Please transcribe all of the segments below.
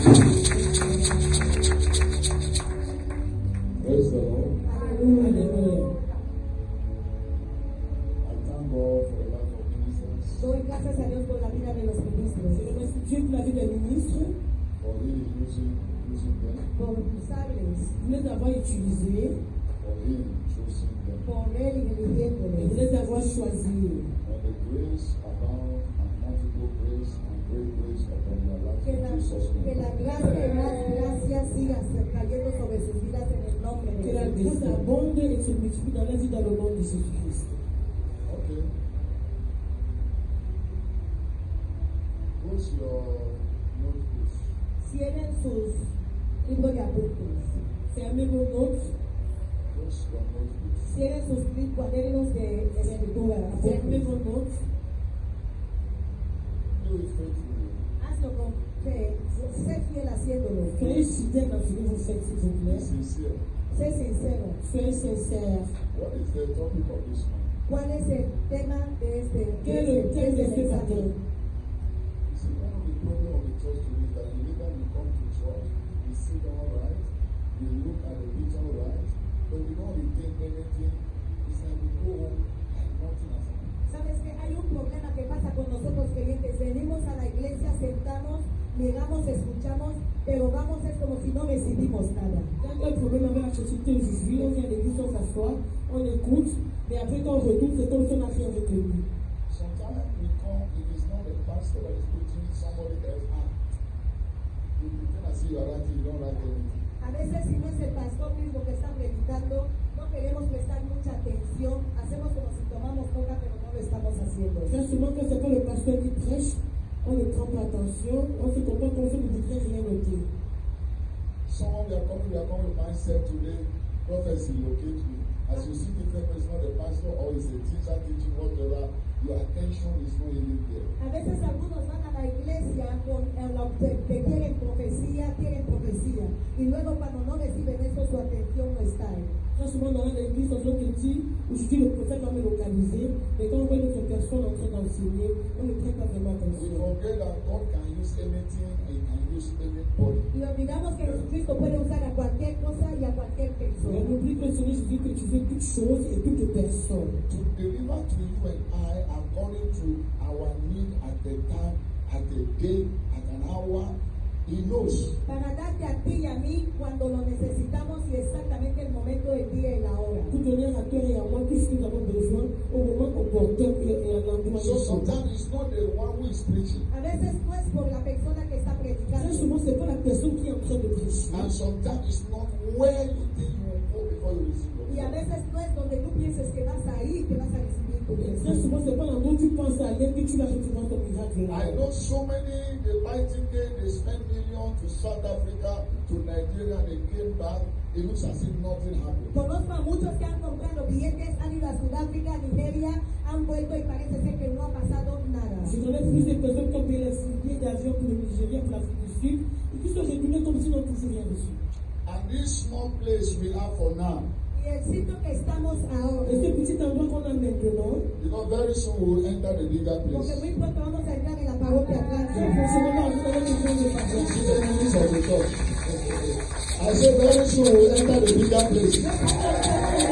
Praise the Lord. Hallelujah. I thank God for the life of ministers, Doy gracias a Dios por la vida de los ministros. Je remercie Dieu pour la vie des ministres, for really using them, por usarles, de les avoir utilisés, for Him choosing them. por Él eligiéndoles, de les avoir choisis. May the grace abound and multiple grace and great grace upon your life Que in Jesus' que la name. gracia y más gracia siga cayendo sobre sus vidas en el nombre de Jesús. Que la grâce abonde et se multiplie dans la vie dans le nom de Jésus-Christ. Okay. What's your notebooks? Cierren sus libros de apuntes. Fermez vos notes. What's your notebooks? Cierren sus cuadernos de escritura. Fermez vos notes. Do it faithfully. Hazlo con fe. Sé fiel haciéndolo. Soyez fidèle dans ce que vous faites, s'il vous Be plaît. sincere. Sé sincero. Soyez sincère. What is the topic of this month? ¿Cuál es el tema de este? ¿Qué es el tema de este mensaje? You see, one of the problems of the church today is that you later you come to church, you sit down right, you look at the picture right, but you don't retain anything. It's like you go home and nothing has happened. ¿Sabes que hay un problema que pasa con nosotros creyentes? Venimos a la iglesia, sentamos, miramos, escuchamos, pero vamos es como si no recibimos nada. Il y a un problème avec la société aujourd'hui. On vient à l'église, on s'assoit, on écoute, mais après quand on retourne, c'est comme si on n'a rien retenu. Sometimes we come, it is not the pastor that is preaching, somebody else. You pretend as if you are writing, you don't write anything. A veces si no es el pastor mismo que está predicando, no queremos prestar mucha atención, hacemos como si tomamos nota, pero no lo estamos haciendo. Très souvent quand c'est pas le pasteur qui prêche, on ne prend pas attention, on se comporte comme si on ne voudrait rien noter. Some of you are coming with mindset today, prophecy locate you. As you see different person, not the pastor or is a teacher teaching whatever, your attention is not even there. A veces algunos van a la iglesia con que quieren profecía, y luego cuando no reciben eso, su atención no está ahí. Très souvent dans l'église, on se dit, aujourd'hui le prophète va me localiser, mais quand on voit une autre personne en train d'enseigner, on ne prête pas vraiment We attention. forget that God can use anything and He can use anybody. Y olvidamos que Jesucristo puede usar a cualquier cosa y a cualquier persona. On oublie que le Seigneur Jésus que tu fais toutes choses et toutes personnes. To deliver to you and I according to our need at the time, at the day, at an hour, He knows. Para darte a ti y a mí cuando lo necesitamos y exactamente el momento del día y la hora. Pour donner à toi et à moi tout ce que nous avons besoin au moment opportun et à l'endroit. So sometimes it's not the one who is preaching. A veces no es por la persona que está predicando. Très souvent c'est pas la personne qui est en train de prêcher. And sometimes it's not where you think you will go before you receive your Y a veces no es donde tú pienses que vas a ir, que vas a recibir tu Très souvent, c'est pas l'endroit où tu penses aller que tu vas recevoir ton miracle. I know so many, they buy tickets, they spend millions to South Africa, to Nigeria, they came back, it looks as if nothing happened. Conozco a muchos que han comprado billetes, han ido a Sudáfrica, a Nigeria, han vuelto y parece ser que no ha pasado nada. Je connais plusieurs personnes qui ont payé les billets d'avion pour le Nigeria, pour l'Afrique du Sud, et qui sont retournés comme s'ils n'ont toujours rien reçu. And this small place we have for now, Y el sitio que estamos ahora, Et ce petit endroit qu'on a maintenant, because very soon we will enter the bigger porque place. muy pronto vamos a entrar en la parroquia grande. fonctionnement, vous allez nous prendre This is the news of the church. I say very soon we will enter the bigger place.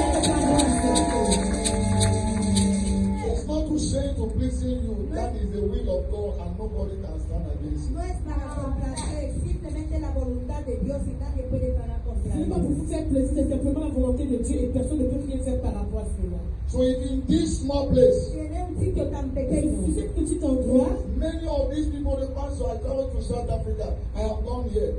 It's not to say to pleasing you, that is the will of God and nobody can stand against No it. es para complacer, simplemente la voluntad de Dios y nadie puede parar contra Ce n'est pas él. pour vous faire plaisir, c'est simplement la volonté de Dieu et personne ne peut rien faire par rapport à cela. So if in this small place, Tiene un sitio tan pequeño. Sur ce petit endroit, many of these people, the pastor, I travel to South Africa, I have gone here,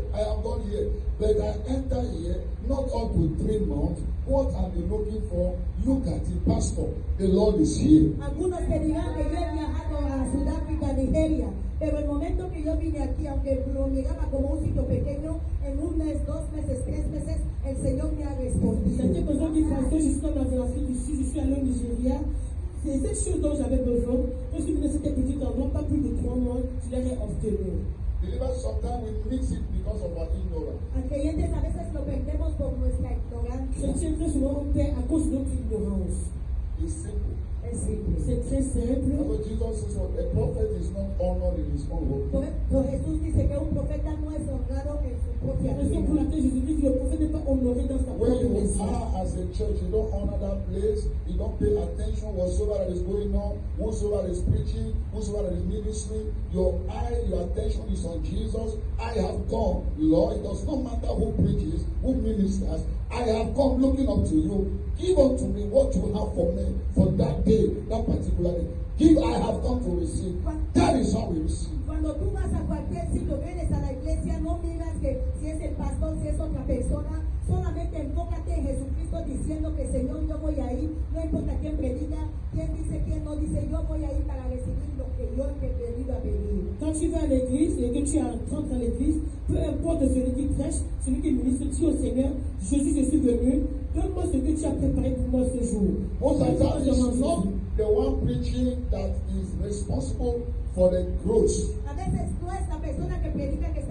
but I enter here, not up to 3 months. What I've been looking for, look at it, pastor, the Lord is here. Algunos te dirán que yo he viajado a Sudáfrica, Nigeria, pero el momento que yo vine aquí, aunque lo llegaba como un sitio pequeño, en 1 mes, 2 meses, 3 meses, el Señor me ha respondido. j'avais besoin d'une pasteur, je suis dans l'Afrique du Sud, je suis allé au Nigeria. C'est cette chose dont j'avais besoin. Quand je suis venu à cet petit endroit, pas plus de 3 mois, je l'ai obtenu. Believers, sometimes we mix it because of our ignorance. A creyentes a veces lo perdemos por nuestra ignorancia. Chrétiens, très souvent, on perd à cause de notre ignorance. It's simple. Es simple. C'est très simple. That's what Jesus says, what a prophet is not honored in his own home. Por Jesús dice que un profeta no es honrado La raison pour laquelle Jésus dit que le prophète n'est pas honoré dans sa When propre you maison. are as a church, you don't honor that place, you don't pay attention whatsoever that is going on, whatsoever that is preaching, whatsoever that is ministry, your attention is on Jesus. I have come, Lord. It does not matter who preaches, who ministers. I have come looking up to you. Give unto me what you have for me for that day, that particular day. Give, I have come to receive. That is how we receive. Cuando tú vas a cualquier sitio, vienes a la iglesia, no miras que si es el pastor, si es otra persona, solamente enfócate en Jesucristo diciendo que Señor, yo voy a ir, no importa quién predica, quién dice, quién no dice, yo voy a ir para recibir lo que yo he venido a pedir. Quand tu vas à l'église et que tu entres dans l'église, peu importe celui qui prêche, celui qui ministre, dis au Seigneur, Jésus, je suis venu, donne-moi ce que tu as préparé pour moi ce jour. Most of the time, it's not the one preaching that is responsible for the growth. A veces no es la persona que predica que es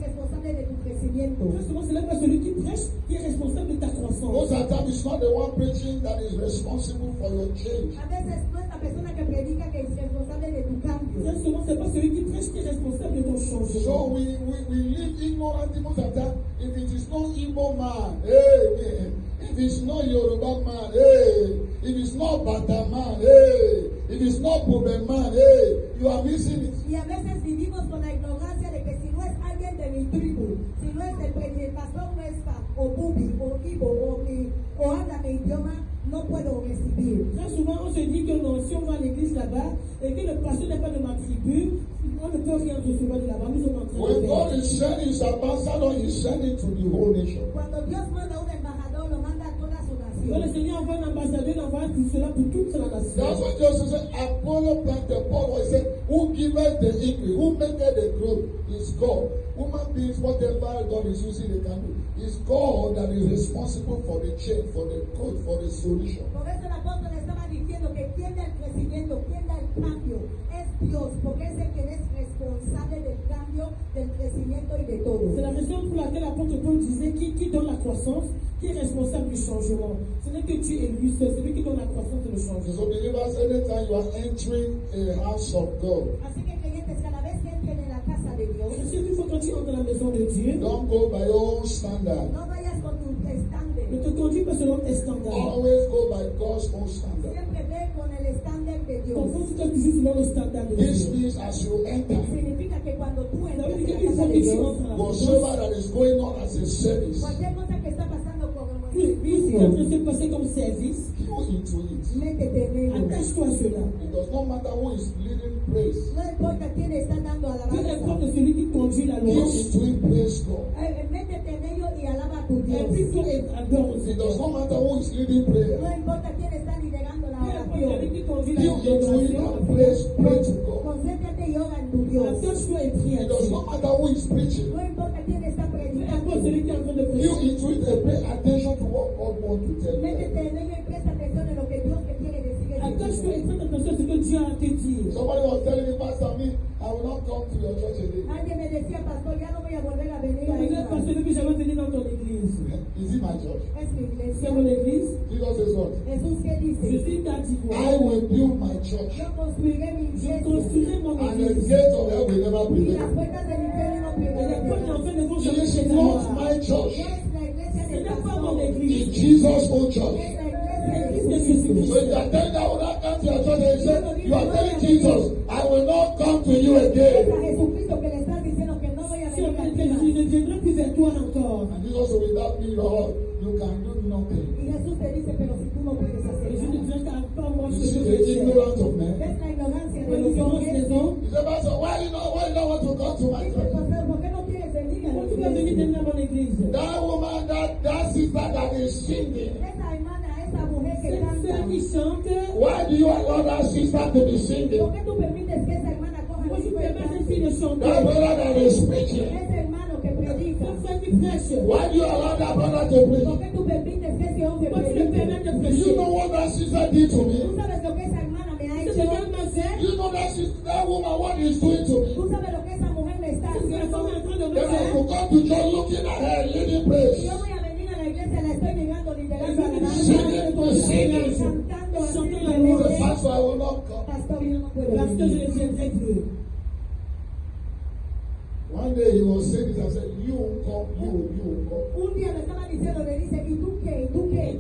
responsable de tu crecimiento. Très souvent, c'est même pas celui qui prêche qui est responsable de ta Most croissance. of the time, it's not the one preaching that is responsible for your change. A veces no es la persona que predica que es responsable de tu cambio. Très souvent, c'est pas celui qui prêche qui est responsable de ton So changement. we live ignorantly most of the time. If it is not Igbo man, hey, if it's not Yoruba man, hey, if it's not Bata man, hey, if it's not Bobe man, hey, you are missing it. Y a veces vivimos con la ignorancia de que si no es alguien de mi tribu, si no es el pastor no es o Bubi, o Ibo, o habla mi idioma, no puedo recibir. Très souvent, on se dit que non, si on va à l'église là-bas et que le pasteur n'est pas de ma tribu, on ne peut rien recevoir de là-bas. Nous sommes en train When de God faire. is sending his ambassador, he's sending to the whole nation. Cuando Dios manda un embajador, lo manda a toda su Quand le nación. Seigneur envoie un ambassadeur, il envoie tout cela pour toute la That's nation. what Jesus said. Apollo planted, Paul was saying, who giveth the increase, who maketh the growth is God. Human beings, whatever God is using, they can do. It's God that is responsible for the change, for the growth, for the solution. Por eso el apóstol estaba diciendo que quien da el crecimiento, quien da el cambio, es Dios, porque es el que es responsable del cambio, del crecimiento y de todo. C'est la raison pour laquelle l'apôtre Paul disait qui donne la croissance, qui est responsable du changement. Ce n'est que tu es lui seul, celui qui donne la croissance et le changement. So believers, anytime you are entering a house of God, Así que creyentes, cada vez que entren en la casa de Dios, Je sais qu'une fois quand tu entres dans la maison de Dieu, don't go by your own standard. no vayas con tu ne estándar. te conduis pas selon tes standards. Always go by God's own standard. Siempre ve con el estándar de Dios. Confonds-toi toujours selon le standard de This Dieu. means as you enter, Significa que cuando tú Ça entras veut en dire la qu'une casa fois de que tu Dios, entres dans la maison, whatsoever that is going on as a service, cualquier cosa que está pasando como un tout ce qui est en train de se passer comme service, go into it. métete en ello. attache-toi à cela. It does not matter who is leading praise. No importa quién está dando Peu alabanza. importe celui qui conduit la Go louange, into it, praise God. Métete en ello y alaba a tu Dios. implique-toi et adore le It does Seigneur. not matter who is leading prayer. No importa quién está liderando la Peu importe celui oración. qui conduit la You into it adoration, and praise, pray to God. Concéntrate y ora en tu Dios. attache-toi et prie à It does Dieu. not matter who is preaching. No importa quién está Peu predicando. importe celui qui est en train de You prêcher. into it and pay attention to what God wants to tell you. Métete en ello y presta atención en lo que Dios te quiere decir. en tu Attache-toi et vida. prête attention à ce que Dieu a à te dire. Somebody was telling me, Pastor, me, I will not come to your church again. Alguien me decía, pastor, ya no voy a volver a venir a Vous n'êtes pas esta. celui que j'avais venu dans ton église. Is it my church? Es mi C'est iglesia. mon église. Jesus says what? Jesús, ¿qué Je dice? suis ta I divorce. will build my church, Yo construiré mi Je iglesia. construirai mon and the église. gate of hell will never Y prevail. las puertas del infierno no Et les portes prevalecerán. d'enfer ne vont jamais It is se not voir. my church. No es la iglesia Ce del n'est pas mon pastor. église. It's Jesus' own church. Es la iglesia L'église de de Jesús. Jésus-Christ. So if you are telling that I will not come to your church, and you say, you are telling Jesus, I will not come to you Es again. a Jesucristo que le estás diciendo que no voy a Si on venir a te ti dit, más. je ne viendrai plus vers toi encore. And Jesus said, without me, Lord, you can do nothing. Y Jesús te dice, pero si tú no puedes hacer Et je ne nada. dirai qu'à part moi, You je see ne the peux faire. ignorance of men. ¿Ves la ignorancia de La los ignorance des hombres? hommes. He said, Pastor, why you don't want to come to my Dice, church? pastor, ¿por qué no quieres venir a la Pourquoi tu vas venir iglesia? dans mon église? That woman, that sister that is singing, Esa hermana, esa mujer que Cette canta, sœur qui chante, why do you allow that sister to be singing? ¿por qué tú permites que esa hermana coja moi el je libro y permets à cette cante? fille de That chanter. brother that is preaching, Ese hermano que predica, Cette sœur qui prêche, why do you allow that brother to ¿por preach? qué tú permites que ese hombre pourquoi tu le predique? permets de Do you prêcher? know what that sister did to ¿Tú me? sabes lo que esa hermana me ha C'est ce hecho? qu'elle m'a fait. You know that woman, what is doing to me? ¿Tú sabes lo que esa mujer me está C'est ce que la haciendo? femme est en train de me Then I faire. could come to church looking at her, leading Si praise. yo voy a venir a la iglesia, la estoy mirando, Et liderando je vais alabanza, venir cantando así, chanter de la The bebé. pastor, I will not come. Pastor, yo no puedo parce que je venir. ne viendrai plus. One One day he was saying this, I said, you won't come. Un día me estaba diciendo, le dice, ¿y tú qué? ¿Y tú qué?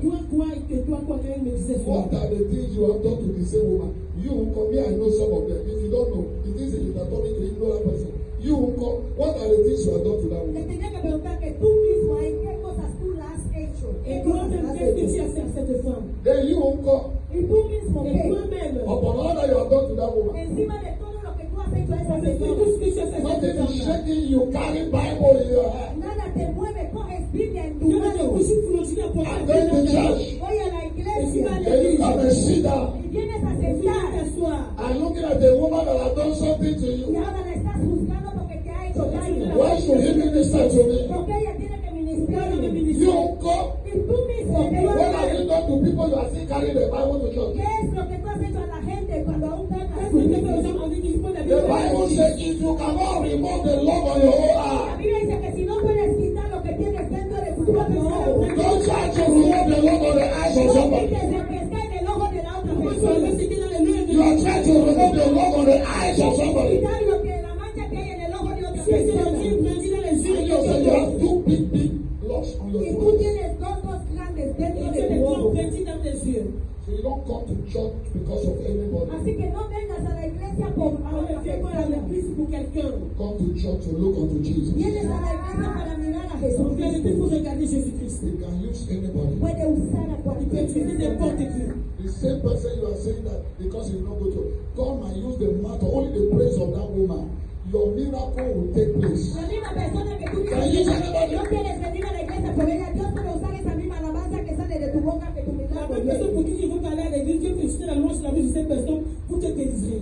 Quand il me disait cela. What are the things you have done to the same woman? You won't come. Here I know some of them. If you don't know, it is a little topic to ignore that person. You won't come. What are the things you have done to that Le woman? tenía que preguntar que tú mismo, ¿en qué cosas tú las has hecho? Et ¿Qué cosas toi-même, has qu'est-ce que tu hecho? as fait à cette femme? Then you won't come. ¿Y tú mismo Et qué? toi-même, Upon all that you have done to that woman. Encima de todo lo que tú has hecho a esa avec tout señora, ce que tu as fait à Nothing cette is femme-là. shaking you. Carry Bible in your hand. nada te mueve, coges Biblia en tu Dieu va te mano. coucher pour continuer à porter I'm la going to Bible. church. Voy a la iglesia Then you come and sit down. y vienes a Et puis viens sentar t'asseoir. And looking at the woman that has done something to y you. ahora la estás juzgando porque te ha hecho daño. Why should he minister to me? Porque ella tiene que Dieu va ministrarme. te You ministrer. won't come. Y tú mismo, What have you done to people you are still carrying the Bible to church? ¿qué es lo que tú has hecho a la gente cuando aún cargas Qu'est-ce tu que tu as fait aux Biblia? gens avec qui tu prends la The Bible? Bible says if you cannot remove the log on your own La eye, Biblia dice que si no puedes quitar lo que tienes dentro de tu propio ojo, don't try to remove the log on the eyes of no somebody. quites lo que está en el ojo de la otra Pourquoi tu as persona. fait ce qui est dans les mains de You are trying to remove the log on the eyes of somebody. Quitar lo que la mancha que hay en el ojo de otra Tu essaies persona. de brandir dans les yeux And de you say you quelqu'un have d'autre. two big logs on your Y tú forehead. tienes dos grandes dentro Et tu de as des tu grands ojo. petits dans tes yeux. So you don't come to church because of anybody. Así que no vengas a la iglesia por Alors ne viens pas à l'église pour quelqu'un. Come to church to look unto Jesus. Vienes a la iglesia para mirar a En réalité, il Jesucristo. faut regarder Jésus-Christ. You can use anybody. Puede usar a Il peut cualquier utiliser persona. n'importe qui. The same person you are saying that because you don't go to come and use the matter, only the praise of that woman, your miracle will take place. La misma persona que tú Can you dices tell anybody? no quieres venir a la iglesia por ella, Dios puede usar esa misma alabanza que sale de tu boca que tu La milagro même personne viene. pour qui il faut parler à l'église, Dieu peut utiliser la louange sur la vie de cette personne pour te délivrer.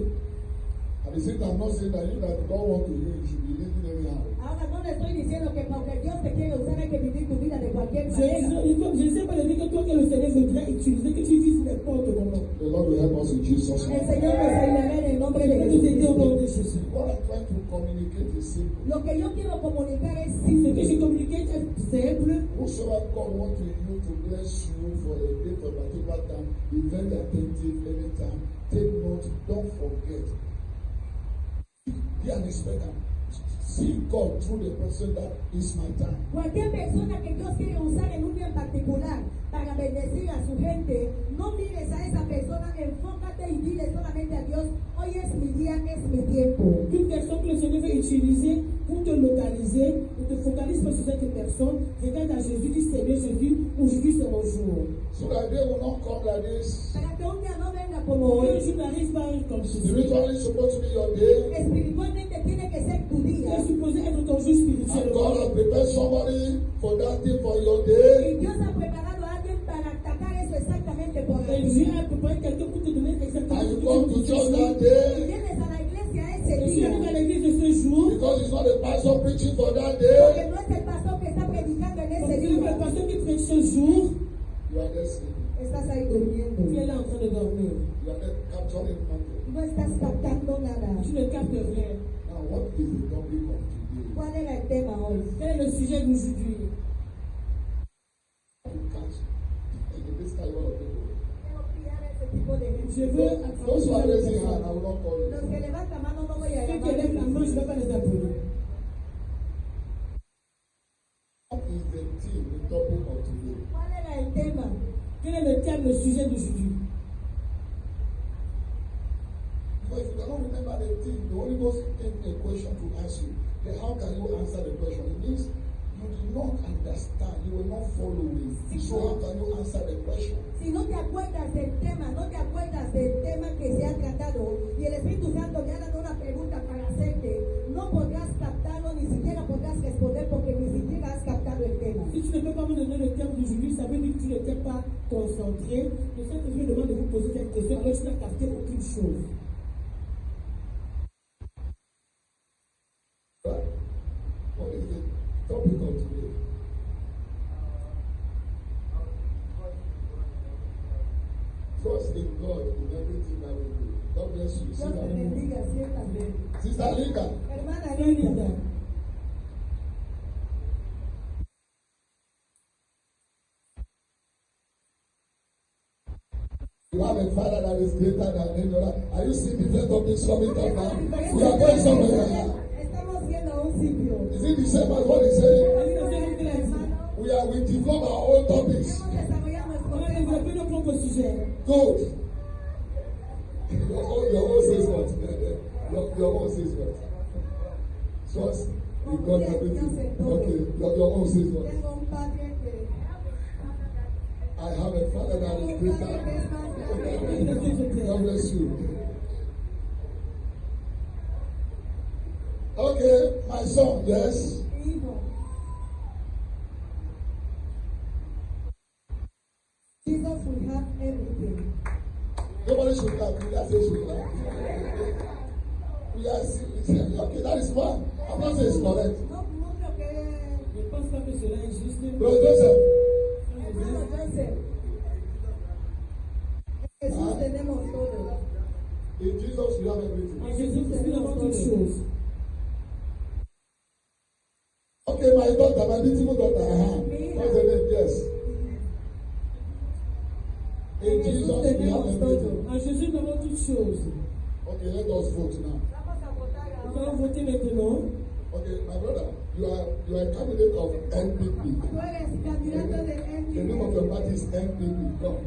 At the same time, I'm not saying that you that God want to use, you should be living anyhow. Ahora no le estoy diciendo que porque Dios te quiere usar hay que vivir tu vida de cualquier Je manera. ne sais pas le dire que toi que le Seigneur voudrait utiliser, que tu vives n'importe comment. The Lord will help us in Jesus' El name. Señor nos ayudará en el nombre Je de vais nous aider au nom Jesucristo. de Jésus. What I'm trying to communicate is simple. Lo que yo quiero comunicar es Ce simple. que j'ai communiqué est simple. Whosoever God wants to use to bless you for a day, for a particular time, be very attentive anytime. Take note, don't forget. Be an expectant. See God through the person that is my time. Cualquier persona que Dios quiere usar en un día en particular para bendecir a su gente, no mires a esa persona, enfócate y dile solamente a Dios, hoy es mi día, es mi tiempo. Toute personne que le Seigneur veut utiliser pour te localiser, ne te focalise pas sur cette personne. Regarde à Jésus, dis Seigneur Jésus, aujourd'hui c'est mon jour. So that they will not come like this. Para que un día no venga como Que hoy, le jour n'arrive pas comme ceci. Spiritually supposed to be your day. espiritualmente tiene que ser tu Tu día. es supposé être ton jour And spirituel. God has prepared somebody for that thing for your day. Y Dios ha preparado a alguien para atacar eso exactamente por Et ti. Dieu a préparé quelqu'un pour te donner exactement And ce you que come tu to veux church that Y day vienes a la iglesia ese Je suis arrivé à día, l'église de ce jour. because it's not the pastor preaching for that porque day. no es el pastor que está predicando en Parce ese que le día. pasteur qui prêche ce jour, You are there sleeping. Estás ahí durmiendo. tu es là en train de dormir. You are there capturing nothing. No estás captando nada. Tu ne captes rien. Now, what is the topic of today? ¿Cuál era el tema hoy? Quel est le sujet d'aujourd'hui? To catch this kind of people. Quiero pillar ese tipo de Je gente. veux Those who are attraper raising ces hand, I personnes. will not call you. Los que levantan mano no voy a Ceux qui lèvent la llamar. main, je ne vais pas les appeler. What is the theme, the topic of today? ¿Cuál era el tema? Quel est le thème, le sujet d'aujourd'hui? Because if you cannot remember the theme, the Holy Ghost gave me a question to ask you. Then how can you answer the question? It means you do not understand, you will not follow it. So how can you answer the question? Si no te acuerdas del tema, no te acuerdas del tema que se ha tratado y el Espíritu Santo me ha dado una pregunta para hacerte, no podrás captarlo, ni siquiera podrás responder porque ni siquiera has captado el tema. Si tu ne peux pas me donner le thème d'aujourd'hui, ça veut dire que tu n'étais pas concentré. Le Saint-Esprit me demande de vous poser cette question, alors tu n'as capté aucune chose. Right? What is the topic of today? Trust in God in everything that we do. God bless you. Dios Sit te down. bendiga, siéntate. Sister Linda, Hermana Quelle Linda, idée? you have a father that is greater than any other. Are you seeing different topics coming up now? We are going somewhere now. estamos yendo a un sitio. the same as what he's saying. Elle dit la même chose qu'elle a dit. We develop our own topics. Hemos desarrollado On nuestro a développé nos propres sujets. Good. Your own says what? Your own says what? Trust in God everything. Okay, your own says what? Tengo un padre que I have a father that is greater. God bless you. Okay, my son, yes. hijo. Jesus will have everything. Nobody should clap. You guys say should clap. Yes, okay, that is fine. I'm not saying it's correct. No creo que Je ne pense pas que cela est juste. Brother Joseph, hermano Joseph. En Jesús tenemos todo. in Jesus you have everything. En Jésus-Christ, nous avons toutes choses. Okay, my daughter, my beautiful daughter. What's her name? Yes. In Jesus we have everything. En Jésus, nous avons toutes choses. Okay, let us vote now. Vamos a votar Nous ahora. allons voter maintenant. Okay, my brother, you are a candidate of NPP. Tú eres candidato de The name of your NPP. party is NPP. Come.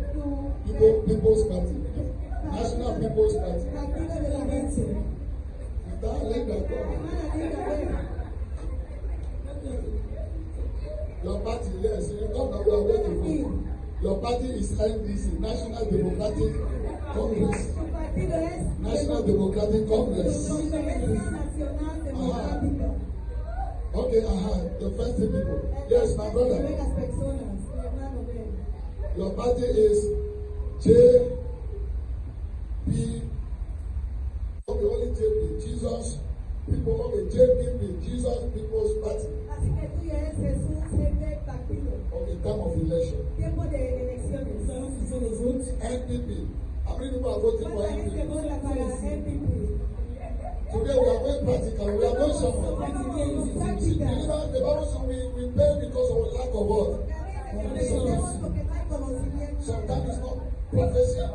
Tu People's Party. National People's Party. partido de la gente. That like that God. Hermana Linda, ven. Your party, yes, you come now, we are waiting for you. Your party is NDC, National Democratic Congress. Tu partido es National Democratic Congress. Conferencia Nacional Democrática. Okay, the first thing people. Yes, my brother. Ven las personas, mi hermano, ven. Your party is JP. Okay, only JP. Jesus. People, okay, JPP. Jesus People's Party. Así que tú ya eres Jesús, jefe partido. Okay, time of election. Tiempo de Nous elecciones. allons fixer les votes. NPP. How many people are voting for ¿Cuánta gente NPP? vota para NPP? Today we are going practical. We are going somewhere. See, Práctica. the Bible says we pay because of lack of what? Tenemos porque no hay conocimiento. Sometimes it's not prophecy.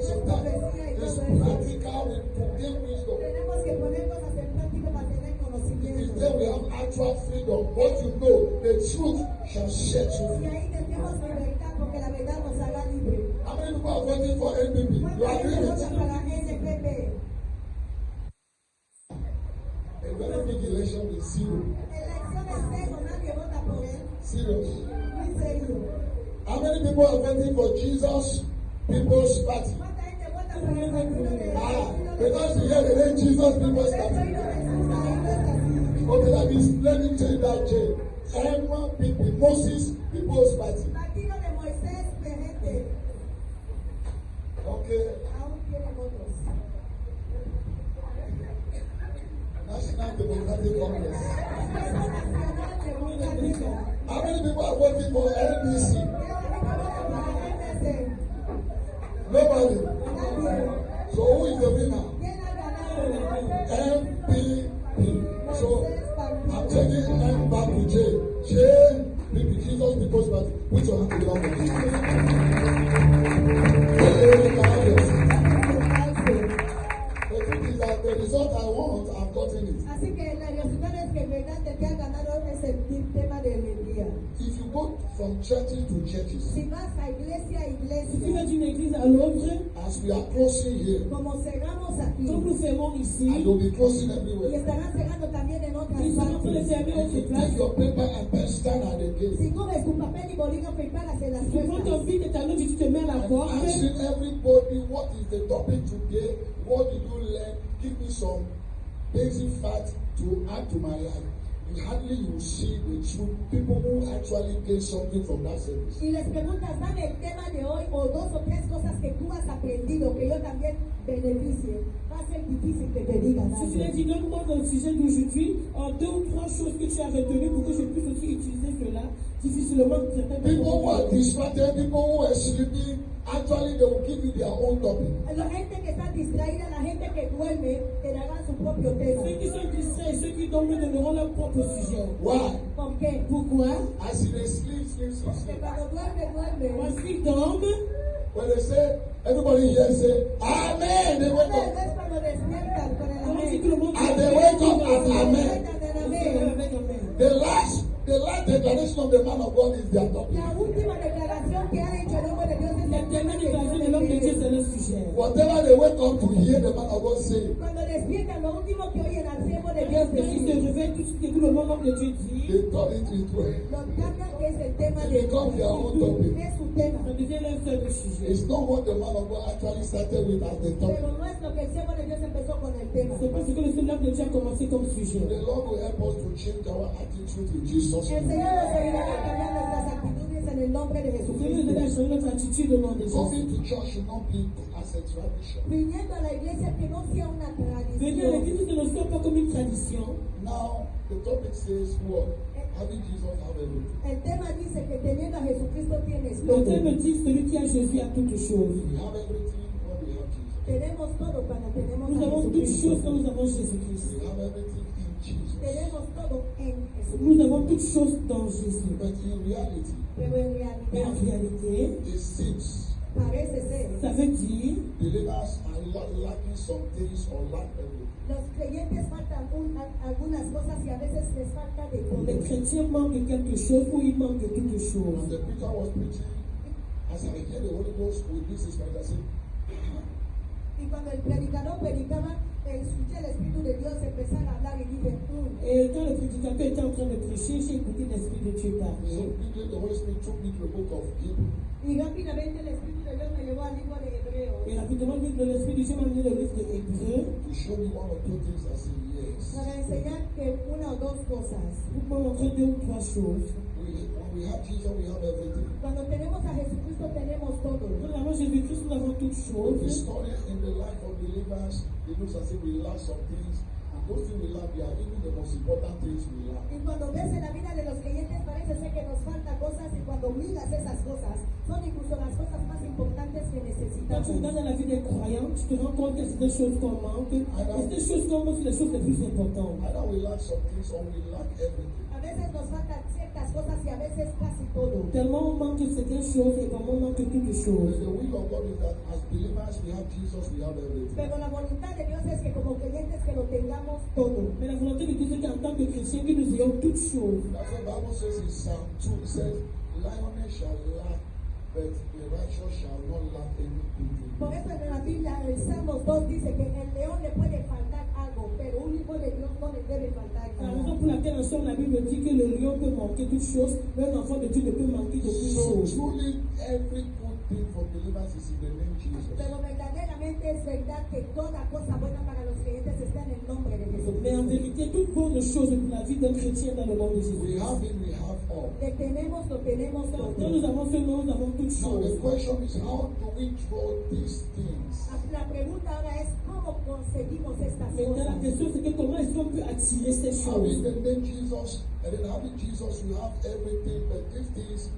Sometimes it's practical. We gain wisdom. Tenemos que poner cosas en práctica para tener It is conocimiento. there we have actual freedom. What you know, the truth shall set you Y free. ahí tenemos libertad porque la verdad nos haga libre. How many people are voting for NPP? You ¿Cuánta agree gente with vota it? para NPP? A very big election with zero. Elecciones cero, nadie vota por él. Serious. Muy serio. How many people are voting for Jesus People's Party? ¿Cuánta gente vota por el partido de Because you hear the name Jesus People's Party. Okay, that means let me change that chain. MPP, Moses People's Party. Partido de Moisés de gente. Okay, Aún tiene votos. National Democratic Congress. Nacional Democrática. How many people are voting for NDC? Nobody. So who is the winner? MPP. So I'm taking M back to J. JPP, Jesus People's Party. Put your hand together for The truth is that the result I want, I've gotten it. Así que la realidad es que en verdad el que ha ganado es el tema de alegría. If you go from churches to churches, Si vas a iglesia a Si tu iglesia, vas d'une église à l'autre, as we are closing here, como cerramos aquí, comme nous fermons and ici, you'll be closing y everywhere, estarán cerrando también en otras nous serons en train de partes. fermer if autre you place. take your paper and pen, stand at the gate, Si coges tu papel y bolígrafo y pagas en las Tu prends ton puertas, bic et ta note et tu te mets à la porte. and asking everybody what is the topic today, what did you learn, give me some basic facts to add to my life. And hardly you see the truth, people who actually gain something from that service. y les preguntas, dame el tema de hoy o dos o tres cosas que tú has aprendido, que yo también beneficie, va a ser difícil que te digan Si tu l'as algo. dit, donne-moi dans le sujet d'aujourd'hui, deux ou trois choses que tu as retenues pour que je puisse aussi utiliser cela. Difficilement, certaines People who are personnes. distracted, people who are sleeping, actually they will give you their own topic. La gente que está distraída, la gente que duerme, te darán su propio tema. Ceux qui sont distraits et ceux qui dorment donneront leur propre sujet. Why? ¿Por qué? Pourquoi? As they sleep. Porque cuando duerme, Parce qu'ils dorment, When they say, everybody here say, Amen, they wake Tal up. vez cuando despiertan con el comment amén. dit tout le monde? And they wake up at Amen. Despiertan del amén. The last declaration of the man of God is their topic. La última declaración que ha hecho el hombre de Dios es La el tema dernière que déclaration de l'homme de Dieu, c'est le sujet. Whatever they wake up to hear the man of God say, Cuando despiertan, lo último que oyen al siervo de Dios Quand il se decir, réveille, tout ce que le l'homme de Dieu dit, they turn it into lo cambian que es el tema it de becomes their own topic. es su tema. ça devient leur seul sujet. It's not what the man of God actually started with as the topic. Pero no es lo que el siervo de Dios empezó con el tema. C'est parce que le Seigneur de Dieu a commencé comme sujet. The Lord will help us to change our attitude to Jesus. El Señor nos ayudará a cambiar nuestras actitudes en el nombre de Le Seigneur nous Jesucristo. aide à changer notre attitude au nom de Jésus. Coming to church should not be as a tradition. Viniendo a la iglesia que no sea una Venir à tradición. l'église ne soit pas comme une tradition. Now, the topic says what? Having Jesus have everything. El tema dice que teniendo a Jesucristo tienes Le todo. thème dit celui qui a Jésus a toutes choses. We have everything when we have Jesus. Tenemos todo cuando tenemos Nous a avons toutes choses Jesucristo. quand nous avons Jésus-Christ. We have everything in Jesus. Tenemos todo en Nous Jesucristo. avons toutes choses dans Jésus. But in reality, Pero en Mais en realidad réalité, it seems parece ser ça veut dire believers are lacking some things or lack everything. los creyentes faltan algunas cosas y a veces les falta de todo. les chrétiens manquent de quelque chose ou ils manquent de toutes As choses. the preacher was preaching, as I hear the Holy Ghost with this spirit, I said, Y cuando el predicador predicaba, escuché el Espíritu de Dios empezar a hablar y dije, Et quand le prédicateur était en train de prêcher, j'ai écouté l'Esprit de Dieu so parler. quickly the Holy Spirit took me to the book of Hebrew. y rápidamente el Espíritu de Dios me llevó al libro de Hebreos Et rapidement, l'Esprit de Dieu m'a amené le livre de Hébreux To show me one or two things, I said, yes. para enseñar que una o dos cosas. pour me montrer deux ou trois choses. When we have Jesus, we have everything. Cuando tenemos a Jesucristo tenemos todo. Nous avons Jésus-Christ, nous avons toutes If we choses. study in the life of believers, it looks as if we lack some things. And those things we lack, they are even the most important things we lack. Y cuando ves en la vida de los creyentes parece ser que nos falta cosas y cuando miras esas cosas son incluso las cosas más importantes que Quand necesitamos. tu regardes dans la vie des croyants, tu te rends compte qu'il y a des choses qu'on manque. Et ces choses qu'on manque sont les choses les plus importantes. Either we lack some things or we lack everything. A veces nos faltan ciertas cosas y a veces casi todo. Tellement on manque certaines choses et comme on manque toutes But choses. the will of God is that as believers, we have Jesus, we have everything. Pero la voluntad de Dios es que como creyentes que lo tengamos todo. Mais la volonté de Dieu, c'est qu'en tant que chrétien, que nous ayons toutes choses. That's what the Bible says in Psalm 2. It says, lioness shall lack, but the righteous shall not lack any good thing. Por eso en la Biblia, el Salmos 2 dice que el león le puede faltar algo, pero un hijo de Dios no le debe faltar La nada. raison pour laquelle en somme la Bible dit que le lion peut manquer toutes choses, mais un enfant de Dieu ne peut manquer d'aucune So chose. truly, every good thing for believers is in the name Jesus. Pero verdaderamente es verdad que toda cosa buena para los creyentes está en el nombre de Mais en Jesucristo. vérité, toute bonne chose pour la vie d'un chrétien dans le nom de We Jésus. have it, we have all. Que tenemos, lo tenemos Quand todo. nous avons ce nom, nous avons toutes Now the choses. question is, how do we draw these things? La pregunta ahora es cómo conseguimos estas Maintenant, la cosas. question c'est que comment est-ce qu'on peut attirer ces Having choses? the name Jesus, and then having Jesus, you have everything, but these things,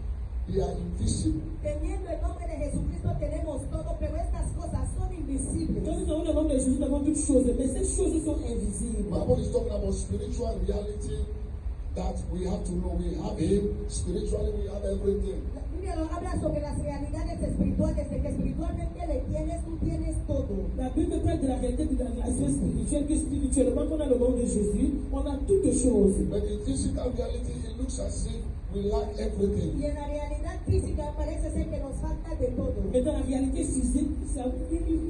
they are invisible. Teniendo el nombre de Jesucristo tenemos todo, pero estas cosas son Quand invisibles. nous avons le nom de Jésus, nous avons toutes choses, mais ces choses sont invisibles. The Bible is talking about spiritual reality that we have to know. We have Him. Spiritually, we have everything. La Biblia nos habla sobre las realidades espirituales, de que espiritualmente le tienes, tú tienes todo. La Bible parle de la réalité de la relation spirituelle, que spirituellement, quand on a le nom de Jésus, on a toutes choses. But in physical reality, it looks as if we lack everything. Y en la realidad física parece ser que nos falta de todo. Mais dans la réalité physique,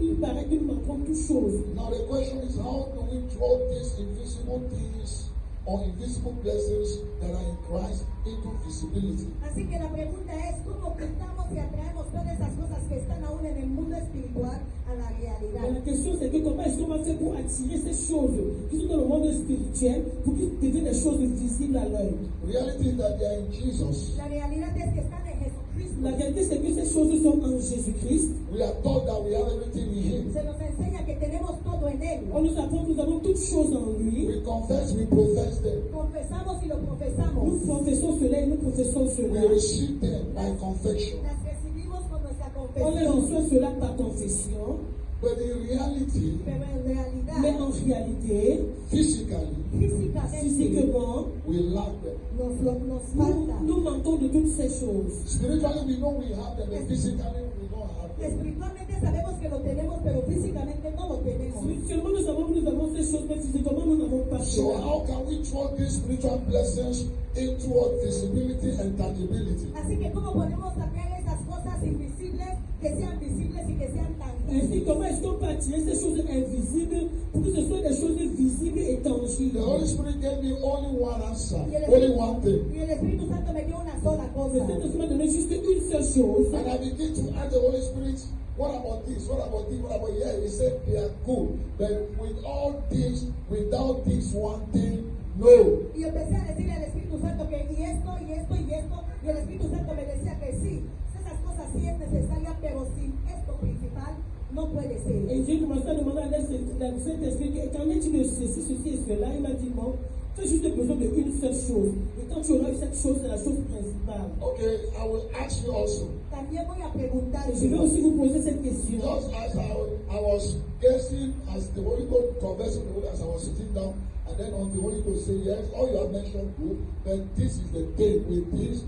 il paraît que nous manquons toutes choses. Now the question is, how do we draw these invisible things or invisible blessings that are in Christ into visibility? Así que la pregunta es cómo quitamos y atraemos todas esas cosas que están aún en el mundo espiritual a la Mais la realidad. question c'est que comment est-ce qu'on va faire pour attirer ces choses qui sont dans le monde spirituel pour qu'ils deviennent des choses visibles à l'œil. Reality is that they are in Jesus. La realidad es que están en Jesucristo. La réalité c'est que ces choses sont en Jésus-Christ. We are taught that we have everything in Him. Se nos enseña que tenemos todo en Él. On nous apprend que nous avons toutes choses en lui. We confess, we profess them. Confesamos y lo Nous profesamos. professons cela et nous professons We cela. receive them by confession. Las recibimos con nuestra On les confesión. reçoit cela par confession. But in reality, Pero en realidad, Mais en réalité, physically, físicamente, physiquement, we lack them. nos falta. nous manquons de toutes ces choses. Spiritually, we know we have them, but physically, we don't have them. Espiritualmente sabemos que que lo tenemos, pero físicamente no lo tenemos. Spirituellement, nous savons que nous avons ces choses, mais physiquement, nous n'avons pas So cela. how can we throw these spiritual blessings into what visibility and tangibility? Así que cómo podemos sacar esas cosas invisibles que sean visibles y que sean tangibles. Ainsi, comment est-ce qu'on peut attirer ces choses invisibles pour que ce soit des choses visibles et tangibles? The Holy Spirit gave me only one answer, Y el only one thing. Y el Espíritu Santo me dio una sola Le cosa. Saint-Esprit m'a donné juste une seule chose. And I begin to ask the Holy Spirit, what about this? What about this? What about yeah? He said they are good. But with all this, without this one thing, no. Y empecé a decirle al Espíritu Santo que y esto, y esto, y esto. Y el Espíritu Santo me decía que sí, esas cosas sí es necesaria, pero sin esto principal no puede ser. Et j'ai commencé à demander à Saint-Esprit, qu'en est-il de ceci, ceci et cela? Il m'a dit non, tu as juste besoin d'une seule chose. Et quand tu auras eu cette chose, c'est la chose principale. Okay, I will ask you also. También voy a preguntar, Et je vais aussi vous poser cette question. Just as I was guessing, as the Holy Ghost conversing with me, as I was sitting down, and then on the Holy Ghost say, yes, all you have mentioned good, but this is the thing with this,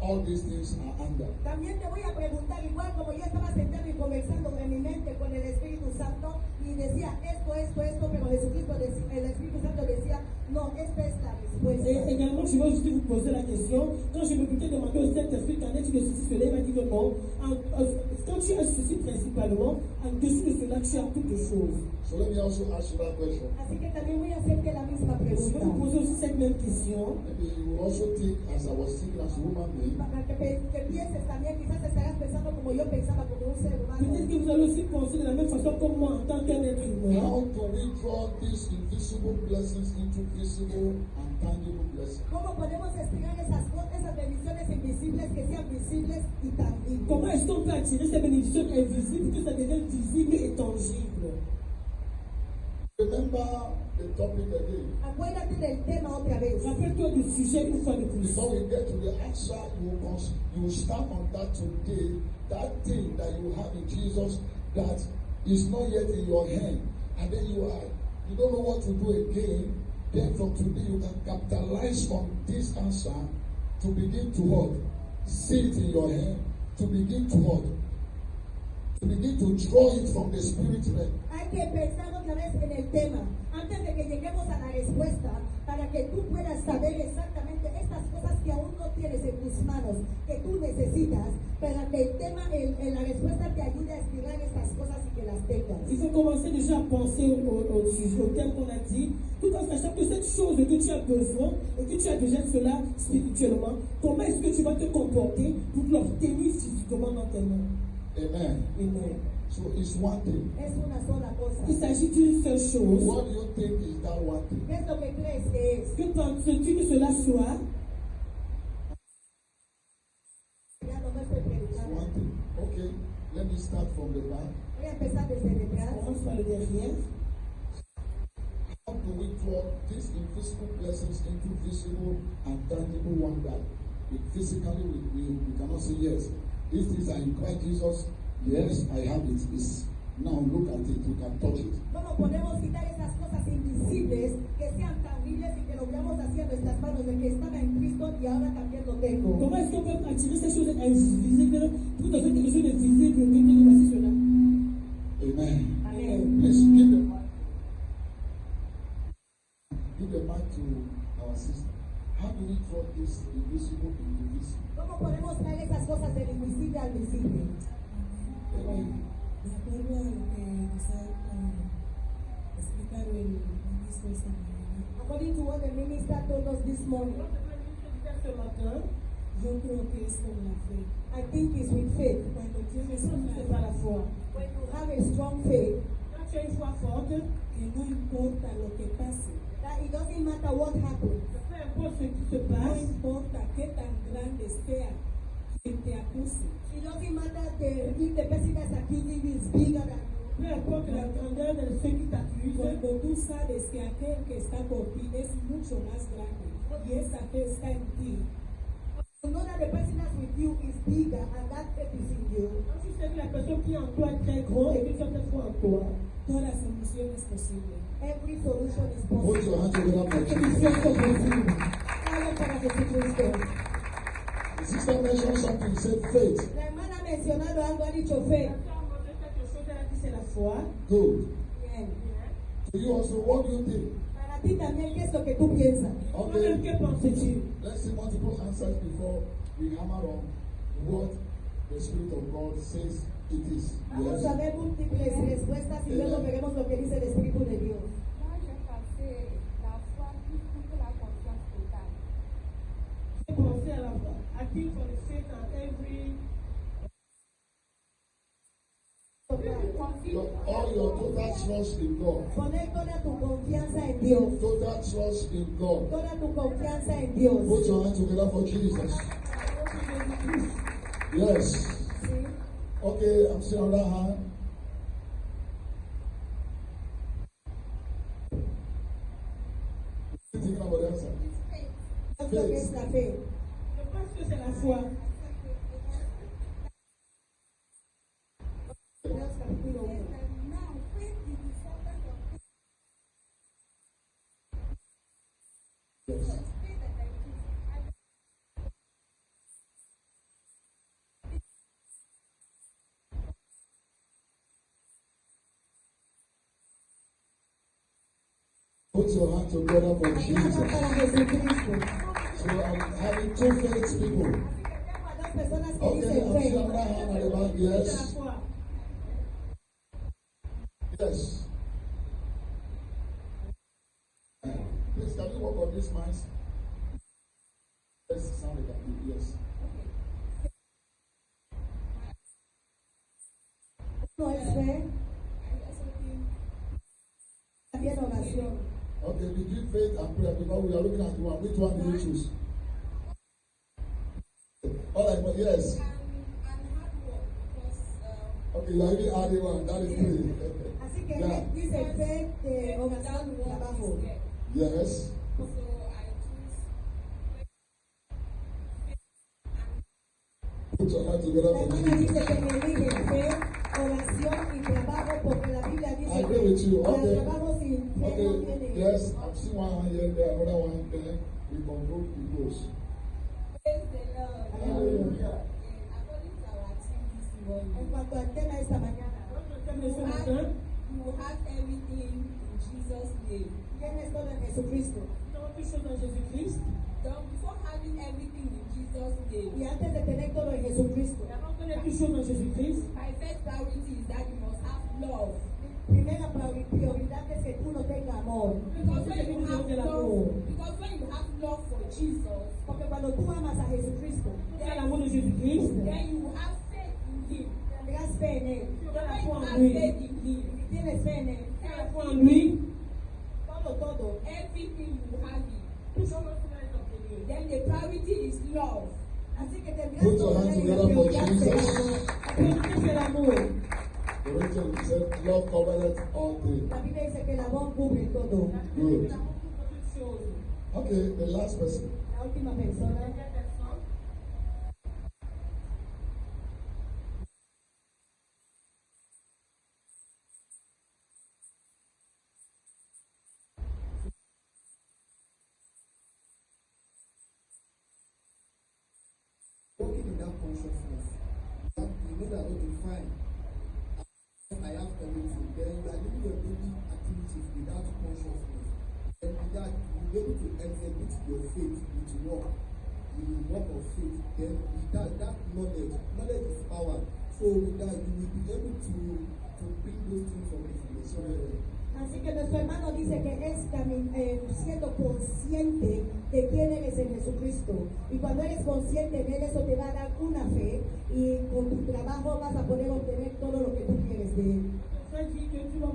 all these things are under. También te voy a preguntar, igual como yo estaba sentado y conversando en mi mente con el Espíritu Santo y decía esto, pero Jesucristo el Espíritu Santo decía, no, esta es la respuesta. Et également, je vais aussi vous poser la question. Quand je me suis demandé au Saint-Esprit, qu'en est-il de ceci, cela, il m'a dit que non. Quand tu as ceci principalement, en dessous de cela, tu as toutes choses. So let me also ask you that question. Así que también voy a hacerte la misma Je vais pregunta. vous poser aussi cette même question. Maybe you will also think, as I was thinking as a human being, Para que pienses también, quizás estarás pensando como yo pensaba, como un ser humano. Peut-être que vous allez aussi penser de la même façon comme moi en tant qu'un être humain. how do we draw these invisible blessings into visible and tangible blessings? ¿Cómo podemos estirar esas bendiciones invisibles que sean visibles y tangibles? Comment est-ce qu'on peut attirer ces bénédictions invisibles que ça devienne visible et tangible? Remember the topic again. Acuérdate del tema otra vez. Rappelle-toi du sujet une fois de plus. Before we get to the answer, you will start on that today. That thing that you have in Jesus that is not yet in your hand, and then you don't know what to do again. Then from today you can capitalize on this answer to begin to what? See it in your hand, to begin to what? To begin to draw it from the spirit realm. Hay que pensar otra vez en el tema antes de que lleguemos a la respuesta para que tú puedas saber exactamente estas cosas que aún no tienes en tus manos, que tú necesitas, para que el tema, la respuesta te ayude a estirar estas cosas y que las tengas. Il faut commencer déjà à penser au sujet, au thème qu'on a dit, tout en sachant que cette chose que tu as besoin et que tu as déjà cela spirituellement, comment est-ce que tu vas te comporter pour l'obtenir physiquement dans tes mains? Amen. Amen. So it's one thing. Es una sola cosa. Il s'agit d'une seule chose. What do you think is that one thing? ¿Qué es lo que crees que es? Que penses-tu que cela soit? Ya no me estoy It's preguntando. one thing. Okay, let me start from the back. Voy a empezar desde detrás. Commence par le derrière. How do we draw these invisible blessings into visible and tangible one that physically we cannot say yes. These things are in Christ Jesus. Yes, I have it. It's, now look at it. You can touch it. ¿Cómo podemos quitar esas cosas invisibles que sean tangibles y que lo veamos así en nuestras manos de que estaba en Cristo y ahora también lo tengo? Comment est-ce qu'on peut attirer ces choses invisibles pour que ce soit quelque chose de visible et que voici cela? Amen. Amén. Please give the mic to our sister. How do we draw this invisible into visible? ¿Cómo podemos traer esas cosas del invisible al visible? Amen. De acuerdo a lo que nos ha explicado el ministro esta mañana, According to what the minister told us this morning, Ce matin, yo creo que es con la fe. I think it's with faith. Cuando tienes c'est una par la foi. When you have a strong faith, Quand tu as une foi forte, que no importa lo que pase, that it doesn't matter what happens, peu importe ce qui se no passe, importa qué tan grande sea quien te acuse, it doesn't matter if the person that's accusing you is bigger than you. peu importe la grandeur de ceux qui t'accusent, cuando tú sabes que aquel que está por ti es mucho más grande y esa fe está en ti, You know that the person that's with you is bigger and that faith is in you. quand tu sais que la personne qui est en toi est très grande et que tu as cette foi en toi, toda solución es posible. Every solution is Put possible. your hand together for Every Jesus. solution is possible. Habla para Jesucristo. The sister mentioned something, said faith. La hermana ha mencionado algo, ha dicho fe. tu as montré quelque chose, elle a dit foi. Good. Bien. To you also, what do you think? Para ti también, ¿qué es lo que tú piensas? Toi-même, Okay. que penses-tu? Let's see multiple answers before we hammer on what the Spirit of God says it is. Vamos Yes. a ver múltiples respuestas y luego veremos lo que dice el Espíritu de Dios. Moi, je pensais la foi plus que la confiance totale. J'ai pensé à la foi. I think for the faith and every All your total trust in God. Poner toda tu confianza en Dios. Total trust in God. Toda tu confianza en Dios. Put your hands together for Jesus. Yes. ¿Sí? Okay, I'm still on that hand. Thinking about the answer. Es lo que es la fe. Je pense que c'est la foi. Hebreos capítulo 1. Yes. Put your hands together for Ayuda Jesus. para Jesucristo. So I'm having two faith people. Tengo a dos personas que Okay, dicen I'm fe. still on that hand at the back. C'est la Yes. foi. Yes. Please, can you work on this mic? Yes, sound like that. Yes. No es fe, también oración. Okay, between faith and prayer, because we are looking at one. Which one do you choose? All right, but yes. Okay, you are even adding one. That is three. Así que Yeah. dice fe, oración y trabajo. Yes. Put your hands together La for hermana dice Jesus. que elige fe, oración y trabajo porque la Biblia dice I agree with you. que el Okay. trabajo sin fe no Okay, tiene. yes, I'm seeing one hand here, there, another one there. We conclude with those. Hallelujah. En cuanto al tema esta mañana, Ce matin, You have everything in Jesus' name. tienes todo en Jesucristo. nous avons plus de choses en Jésus-Christ. Donc, before having everything in Jesus' name, Y antes de tener todo en Jesucristo, Et avant qu'on ait plus de choses en Jésus-Christ, my first priority is that you must have love. primera prioridad es que tú no tengas amor. Because when you have love for Jesus, Porque cuando tú amas a Jesucristo, c'est l'amour de Jésus-Christ. then you have faith in Him. tendrás fe en Él. Tu auras la When you foi en have lui. faith in Him, Si tienes fe en Él, Tu auras la foi en lui. todo, everything you have it. Tout ce que tu vas être obtenu. Then the priority is love. Así que tendrás Put your todo hands en Él. La together for prioridad será Jesus. amor. La priorité, c'est l'amour. The Rachel said, love covereth all things. La Biblia dice que el amor cubre todo. Good. L'amour couvre toutes choses. Okay, the last person. La última persona, Walking in that consciousness, you know that, okay, fine, I have everything. Then you are doing your daily activities without consciousness. And with that, you'll be able to exhibit your faith with work, the work of faith. Then with that knowledge is power. So with that, you will be able to bring those things from the realm. así que nuestro hermano dice que es siendo consciente de quién eres en Jesucristo. Y cuando eres consciente de él, eso te va a dar una fe y con tu trabajo vas a poder obtener todo lo que tú quieres de él. Ça dit que tu vas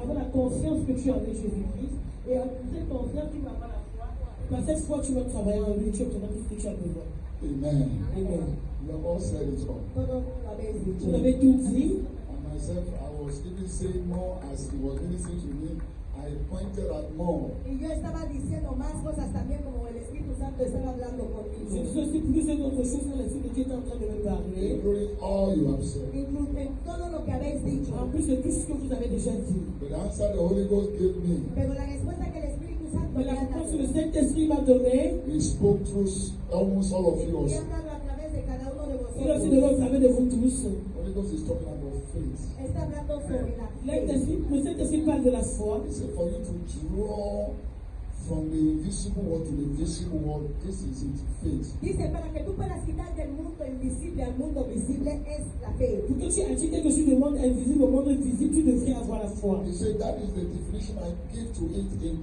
avoir la conscience que tu as avec Jésus-Christ. Et en cette conscience, tu vas avoir la foi. Et par cette foi, tu vas travailler en lui, tu obtiendras tout ce que tu as besoin. Amen. Amen. You have all said it all. Todo lo habéis dicho. Vous avez tout dit. And myself, I was even saying more as he was ministering to me. I pointed at more. Y yo estaba diciendo más cosas también como el Espíritu Santo estaba hablando Je conmigo. dis aussi plus d'autres choses dans l'esprit que Dieu est en train de me parler. Including all you have said. En todo lo que habéis dicho. En plus de tout ce que vous avez déjà dit. But the answer the Holy Ghost gave me, Pero la respuesta que el Espíritu Santo Mais me la ha réponse que dado, le Saint-Esprit m'a donnée, he spoke through almost all of you y ha also. hablado a través de cada uno de vosotros. Cela aussi devant au travers de vous tous. Holy Ghost is talking about faith. Está hablando sobre la fe. Le Saint-Esprit parle de la foi. He said for you to draw from the invisible world to the visible world, this is it, faith. Dice, para que tú puedas quitar del mundo invisible al mundo visible es la fe. Pour que tu attires quelque chose du monde invisible au monde visible, tu devrais avoir la foi. He said that is the definition I give to it in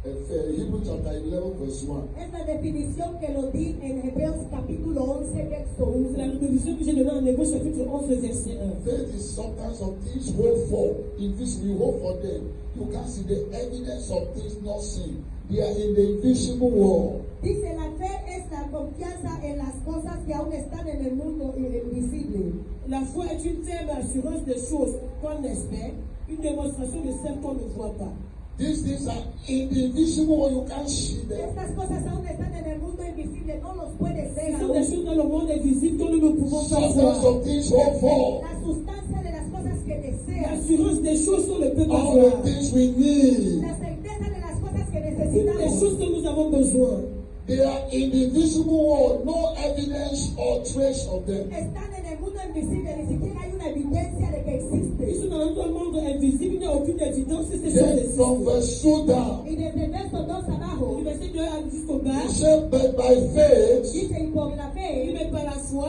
Hebrews chapter 11 verse 1. Es la definición que lo di en Hebreos capítulo 11, verso 1. C'est la définition que j'ai donnée en Hébreux chapitre 11, verset 1. Faith is sometimes of things hoped for. Invisible, you hope for them. You can see the evidence of things not seen. They are in the invisible world. Dice, la fe es la confianza en las cosas que aún están en el mundo invisible. La foi est une ferme assurance des choses qu'on espère, une démonstration de celles qu'on ne voit pas. These things are in the invisible world, you can't see them. Estas cosas aún están en el mundo invisible, no los puedes ver Ce sont des aún. choses dans le monde invisible que nous ne pouvons pas Substance voir. of things hoped for. La sustancia de las cosas que deseas, L'assurance des choses qu'on ne peut pas All voir. the things we need. la certeza de las cosas que Toutes les necesitamos, choses que nous avons besoin. They are in the invisible world, no evidence or trace of them. están en el mundo invisible, ni siquiera hay una evidencia de que Ils existe. sont dans notre monde invisible, il n'y a aucune évidence que ces choses Then from existent. verse 2 down, Y desde el verso 2 abajo, Du verset 2 jusqu'au bas, he said, but by faith, dice, y por la il fe, met par la foi,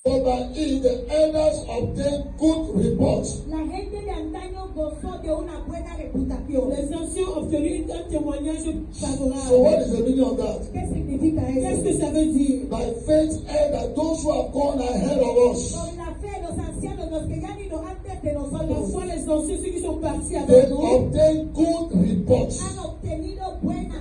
for by it the elders obtained good reports. la gente de antaño gozó de una buena reputación. les anciens ont obtenu un témoignage So what favorable. is the meaning of that? ¿Qué significa Qu'est-ce eso? que ça veut dire? By faith, elder, those who have gone ahead of us, Por la fe, los ancianos, los que ya han ido antes de Par la nosotros, foi, les anciens, ceux qui sont partis they avec nous, obtained good reports. han obtenido buenos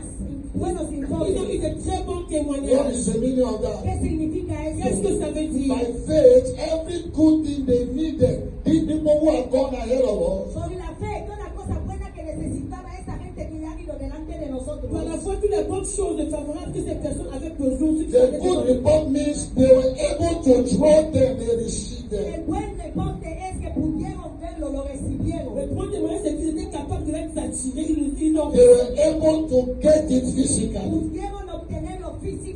ils informes. ont eu de très bons What témoignages. is the meaning of that? ¿Qué significa Qu'est-ce que eso? ça veut dire? By faith, every good thing they needed, these people who have gone ahead of us, Por la fe, toda cosa buena que necesitaba esa gente que ya han ido delante de nosotros. Par la foi, toutes les bonnes choses favorables que ces personnes avaient besoin, ceux qui the avaient good besoin, report means they were able to draw them, they received them. El buen reporte es que pudieron verlo, lo recibieron. le bon témoignage, c'est qu'ils étaient capables de les attirer, ils l'ont They were able to get it physically. Pudieron obtenerlo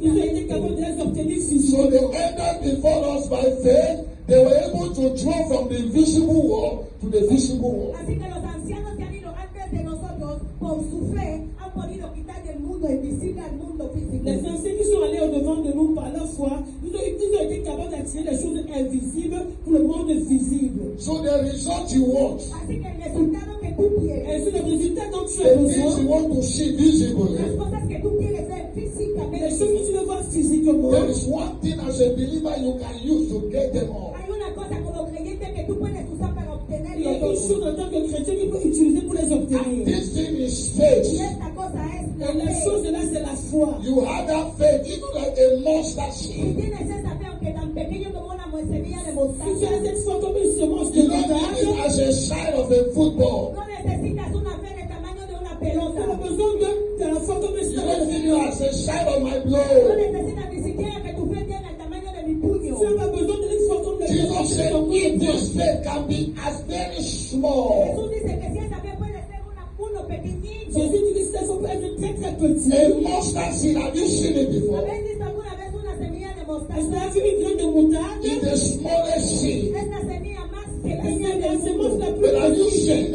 Ils ont été capables de físicamente. les obtenir So physiquement. the elders before us by faith, they were able to draw from the invisible world to the visible world. Así que los ancianos que han ido antes de nosotros, por su fe, han podido quitar del mundo invisible al mundo físico. Les anciens qui sont allés au-devant de nous par la foi, ils ont été capables d'attirer les choses invisibles pour le monde visible. So the result you want, Así que el resultado que tú Et quieres, c'est le résultat dont tu as the things you besoin, want to see visibly, las cosas que tú quieres ver les físicamente, choses que tu veux voir physiquement, there is one thing as a believer you can use to get them all. hay una cosa como creyente que tú puedes usar para il y a obtenerlo une chose todo. en tant que chrétien qu'il faut utiliser pour les And obtenir. this thing is Y faith. esta cosa es Et la la chose fe. là, c'est la foi. You have that faith, even like a mustard Si seed. tienes esa fe, aunque tan pequeño como una semilla de Si tu as mostaza, cette foi comme une semence de You don't need it moutarde, as a sign of a football. no necesitas una fe del tamaño de una tu n'as pelota. pas besoin de la foi comme une You don't semence. need it as a sign of my No blood. necesitas ni siquiera que tu fe tenga el tamaño de mi puño. Tu n'as pas besoin de une foi comme le Jesus said, ton if poing. this faith can be as very small, Jesús dice que si esa fe puede ser uno pequeñito. Jésus dit que cette foi peut être très très a petite. mustard seed, have you seen it before? ¿Habéis visto alguna vez una semilla de Est-ce que tu mostaza? as vu une graine de moutarde? It's the smallest seed. Es la semilla más C'est pequeña la del semence mundo. la plus But have you petite. seen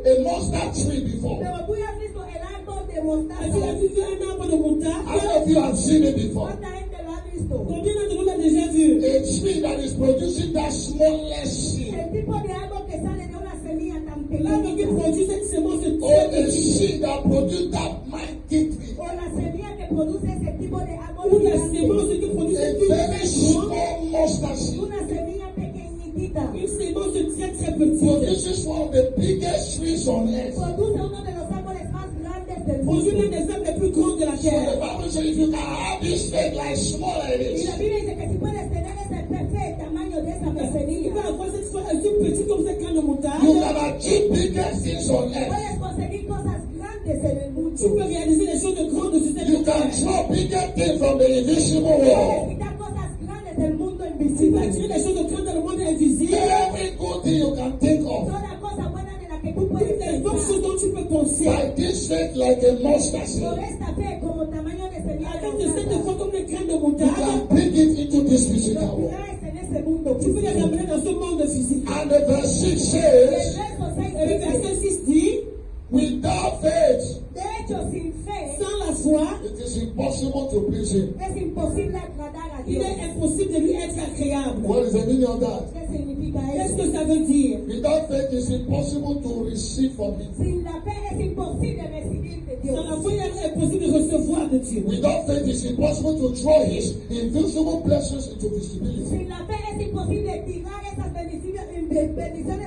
a mustard tree before? Pero tú ya has visto el árbol de Est-ce que tu as mostaza. vu un arbre de How moutarde? many of you have seen it before? ¿Cuánta gente lo ha visto? Combien d'entre nous l'ont déjà vu? A tree that is producing that smallest seed. El tipo de árbol que sale de una semilla tan L'arbre qui pequeña. produit cette semence est Or très the petite. seed that produce that mighty tree. O la semilla que produce ese tipo de árbol Ou la gigante. semence qui produit A cette very semence, small mustard seed Una semilla pequeñitita. une semence très très petite. produces one of the biggest trees on earth. Produce uno de los árboles más grandes del Produit l'un mundo. des arbres les plus grands de la So the terre. Bible says if you can have this faith like small as Y la this, Biblia dice que si puedes tener ese perfecto tamaño de esa Tu semilla, vas avoir cette foi, elle est petite comme cette graine de moutarde. you can achieve bigger things on earth. puedes conseguir cosas grandes en el mundo. Tu peux réaliser des choses de grandes sur You cette can terre. draw bigger things from the invisible Puedes world. quitar cosas grandes del mundo Tu peux invisible. attirer des choses de grandes dans le monde invisible. Every good thing you can think of. Toda cosa buena de la que tú puedes Les bonnes choses pensar. dont tu peux penser. By this faith like a mustard Por seed, esta fe como tamaño de semilla de Avec de cette mostaza, foi comme les graines de you moutarde, can bring it into the physical world. traes en ese mundo Tu peux les físico. ramener dans ce monde physique. And the verse 6 El says, verso 6 Et le dice, verset 6 dit, without faith, de hecho, sin fe sans la foi, it is impossible to please him. es imposible agradar a il Dios. est impossible de lui être agréable. What is the meaning of that? ¿Qué significa Qu'est-ce eso? que ça veut dire? Without faith, it's impossible to receive from him. Sin la fe es imposible recibir de Dios. Sans la foi, il est impossible de recevoir de Dieu. Without faith, it's impossible to draw his invisible blessings into visibility. Sin la fe es imposible tirar esas bendiciones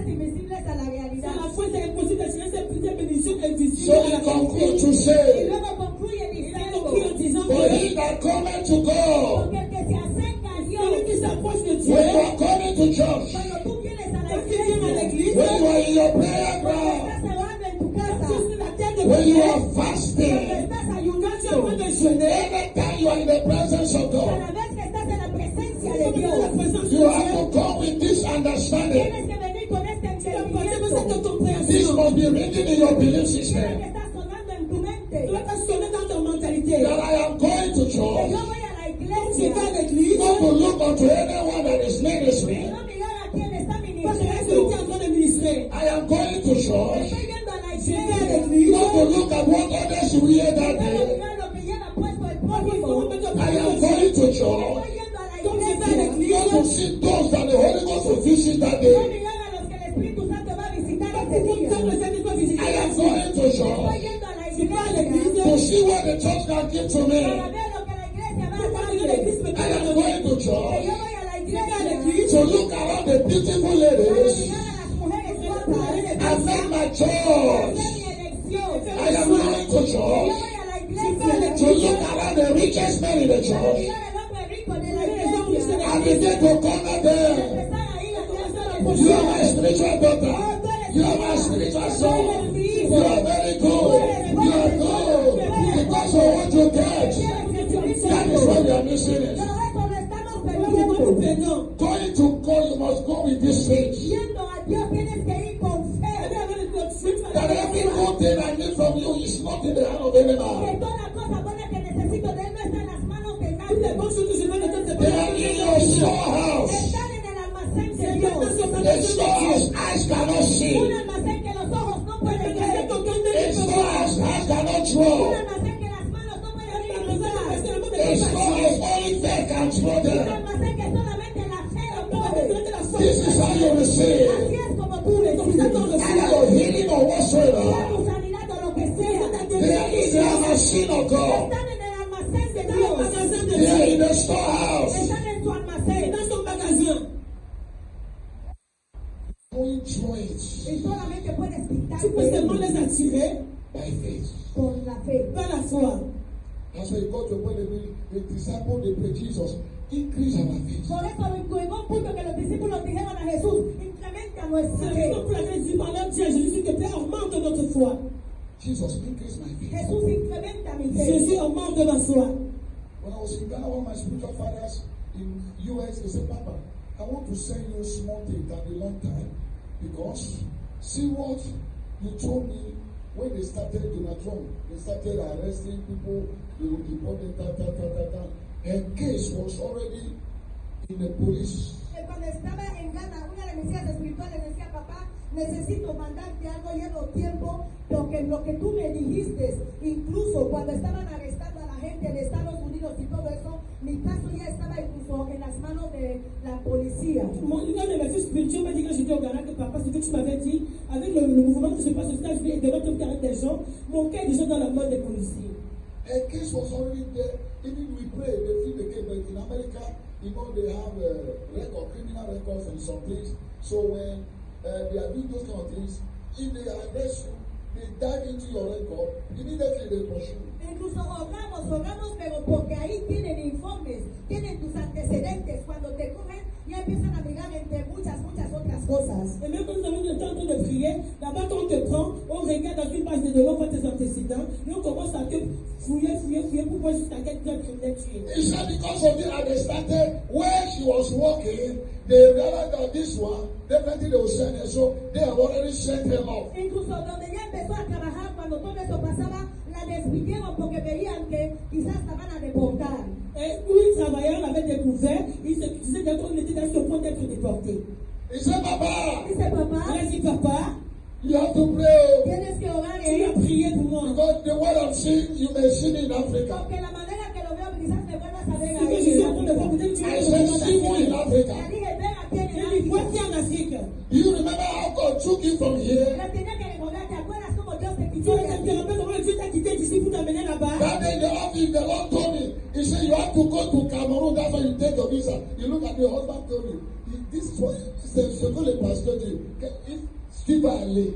invisibles a la Sans realidad. la foi, c'est impossible d'attirer ces bénédictions invisibles So à he la concludes to Y say, luego concluye Il a diciendo, conclu en disant for he que that cometh to God, porque el que se acerca a Dios, celui qui s'approche de Dieu, when you are coming to church, cuando tú vienes a la quand tu viens à iglesia, l'église, when you are in your prayer cuando ground, estás orando en tu tu es casa, sur la terre de when you prière, are cuando fasting, estás quand tu es en train ayunando, de jeûner, every time you are in the presence of God, cada vez que estás en la presencia de quand tu es dans la Dios, présence de you have Dieu, to come with this understanding. tienes que venir con este tu dois partir de cette entendimiento. This compréhension. must be written in your belief Tiene que system. estar sonando en tu mente. Tu dois être sonné dans ta mentalité. That I am going to Que church, yo voy a la Tu iglesia, vas à l'église, not to look unto anyone that is ministering. no mirar a quién está parce que c'est celui qui est en ministrando. train de ministrer. I am going to church, Estoy yendo a la Je vais à iglesia. l'église, not to look at what others will hear that Quiero day. mirar lo que lleva puesto el parce qu'il faut prójimo. remettre I am en going to Estoy church, yendo a la Comme je vais à iglesia. l'église, not to see those that the Holy Ghost will visit that No day. mirar a los que el Espíritu Santo va a visitar pas ese pour día. comme le Seigneur va visiter I la am vie. going to Estoy church yendo a la Je vais à iglesia l'église, to see what the church can give to me. para ver lo que la iglesia va a pour voir ce que darme. l'église me I donne à am donner. going to Que church yo voy a la Je vais à iglesia l'église, to look around the beautiful para ladies mirar a las mujeres guapas. and make my Hacer church. mi elección. I am going to Que yo church voy a la to iglesia look around the richest men in the para church mirar al hombre rico de la les hommes iglesia. and begin to corner them. Empezar a ir a comenzar a You are my apoyar. spiritual daughter. You are my spiritual son. You are very good. You are good. Because of what you get, that is why you are missing it. Pero eso lo estamos pourquoi tu perdiendo. perdons? Going to God, you must go with this faith. Yendo a Dios tienes que ir con fe. That every good thing I need from you is not in the hand of any Que man. toda cosa buena que necesito de Él no está en las manos de Toutes les nadie. bonnes choses que je veux de toi, c'est They pas are in your storehouse. Están en el almacén de c'est Dios. maintenant sur A ta storehouse eyes cannot see. Un almacén que los ojos no pueden ver. A storehouse eyes cannot Un draw. almacén que las manos no pueden A utilizar. storehouse only faith can draw Un them. almacén que solamente la fe lo puede. This is how you receive. Así es como tú recibes. Either your healing or Sea whatsoever. tu sanidad o lo que sea. They are in the machine of God. Están en el almacén de Dios. They are in the storehouse. Están en su almacén. dans son magasin. Going through it Y solamente puedes quitar Tu peux seulement les attirer by faith. con la fe. par la foi. That's why you got to put the disciple, they pray, Jesus, increase our faith. Por eso llegó un punto que los discípulos dijeron a Jesús, incrementa nuestra C'est la fe. raison pour laquelle Jésus parlait à Jésus, s'il te plaît, augmente notre foi. Jesus, increase my faith. Jesús incrementa mi fe. Jésus augmente ma foi. When I was in Ghana, one of my spiritual fathers in US, they said, Papa, I want to send you a small thing that a long time because see what you told me when they started Donald Trump. They started arresting people, they would deport them, Her case was already in the police. Cuando estaba en Ghana, una de mis hijas espirituales decía, papá, necesito mandarte algo, llevo tiempo, porque lo que tú me dijiste, incluso cuando estaban arrestando a la gente de Estados Unidos y todo eso, mi caso ya estaba incluso en las manos de la policía. L'un de mes fils spirituels m'a dit quand j'étais au Ghana que papa, ce que tu m'avais dit, avec le mouvement qui se passe aux États-Unis et devant tout carré des gens, mon cas est déjà dans la main des policiers. Her case was already there. Even we pray, they feel the case, but in America, you know, they have record, criminal records and some things. So when they are doing those kind of things, if they arrest you, they dive into your record, immediately they pursue. Incluso oramos, pero porque ahí tienen informes, tienen tus antecedentes. Cuando te cogen, ya empiezan a mirar entre muchas otras cosas. Et même quand nous avons le temps en train de prier, là-bas quand on te prend, on regarde dans une base de données, on voit tes antécédents, et on commence à te fouiller pour voir jusqu'à quel point criminel tu es. He said because of it, and they started where she was working, they realized that this one, definitely they will send her. So they have already sent her off. Incluso donde ya empezó a trabajar, cuando todo eso pasaba, la despidieron porque veían que quizás la van a deportar. Et où il travaillait, on avait découvert, il se disait qu'on était dans ce point d'être déporté. He said, Papa, Dice, papá, Il a dit, papa, you have to pray. tienes que orar, tu as prié pour moi. Because the word I'm seeing, you may see it in Africa. porque la manera que lo veo, quizás me vuelvas a ver Ce que je suis en train ahí. de voir, peut-être tu I vas said, le see you in voir. Africa. Le dije, ven aquí en J'ai dit, el voici en Afrique. Do you remember how God took you from here? Le tenía que recordar, ¿te acuerdas cómo Dios te Tu quitó de te aquí? rappelles comment Dieu t'a quitté d'ici pour t'amener là-bas? That day the office, the Lord told me, he said, you have to go to Cameroon, that's why you take your visa. You look at the husband told me, this is what, c'est ce que le pasteur dit. Si tu vas aller,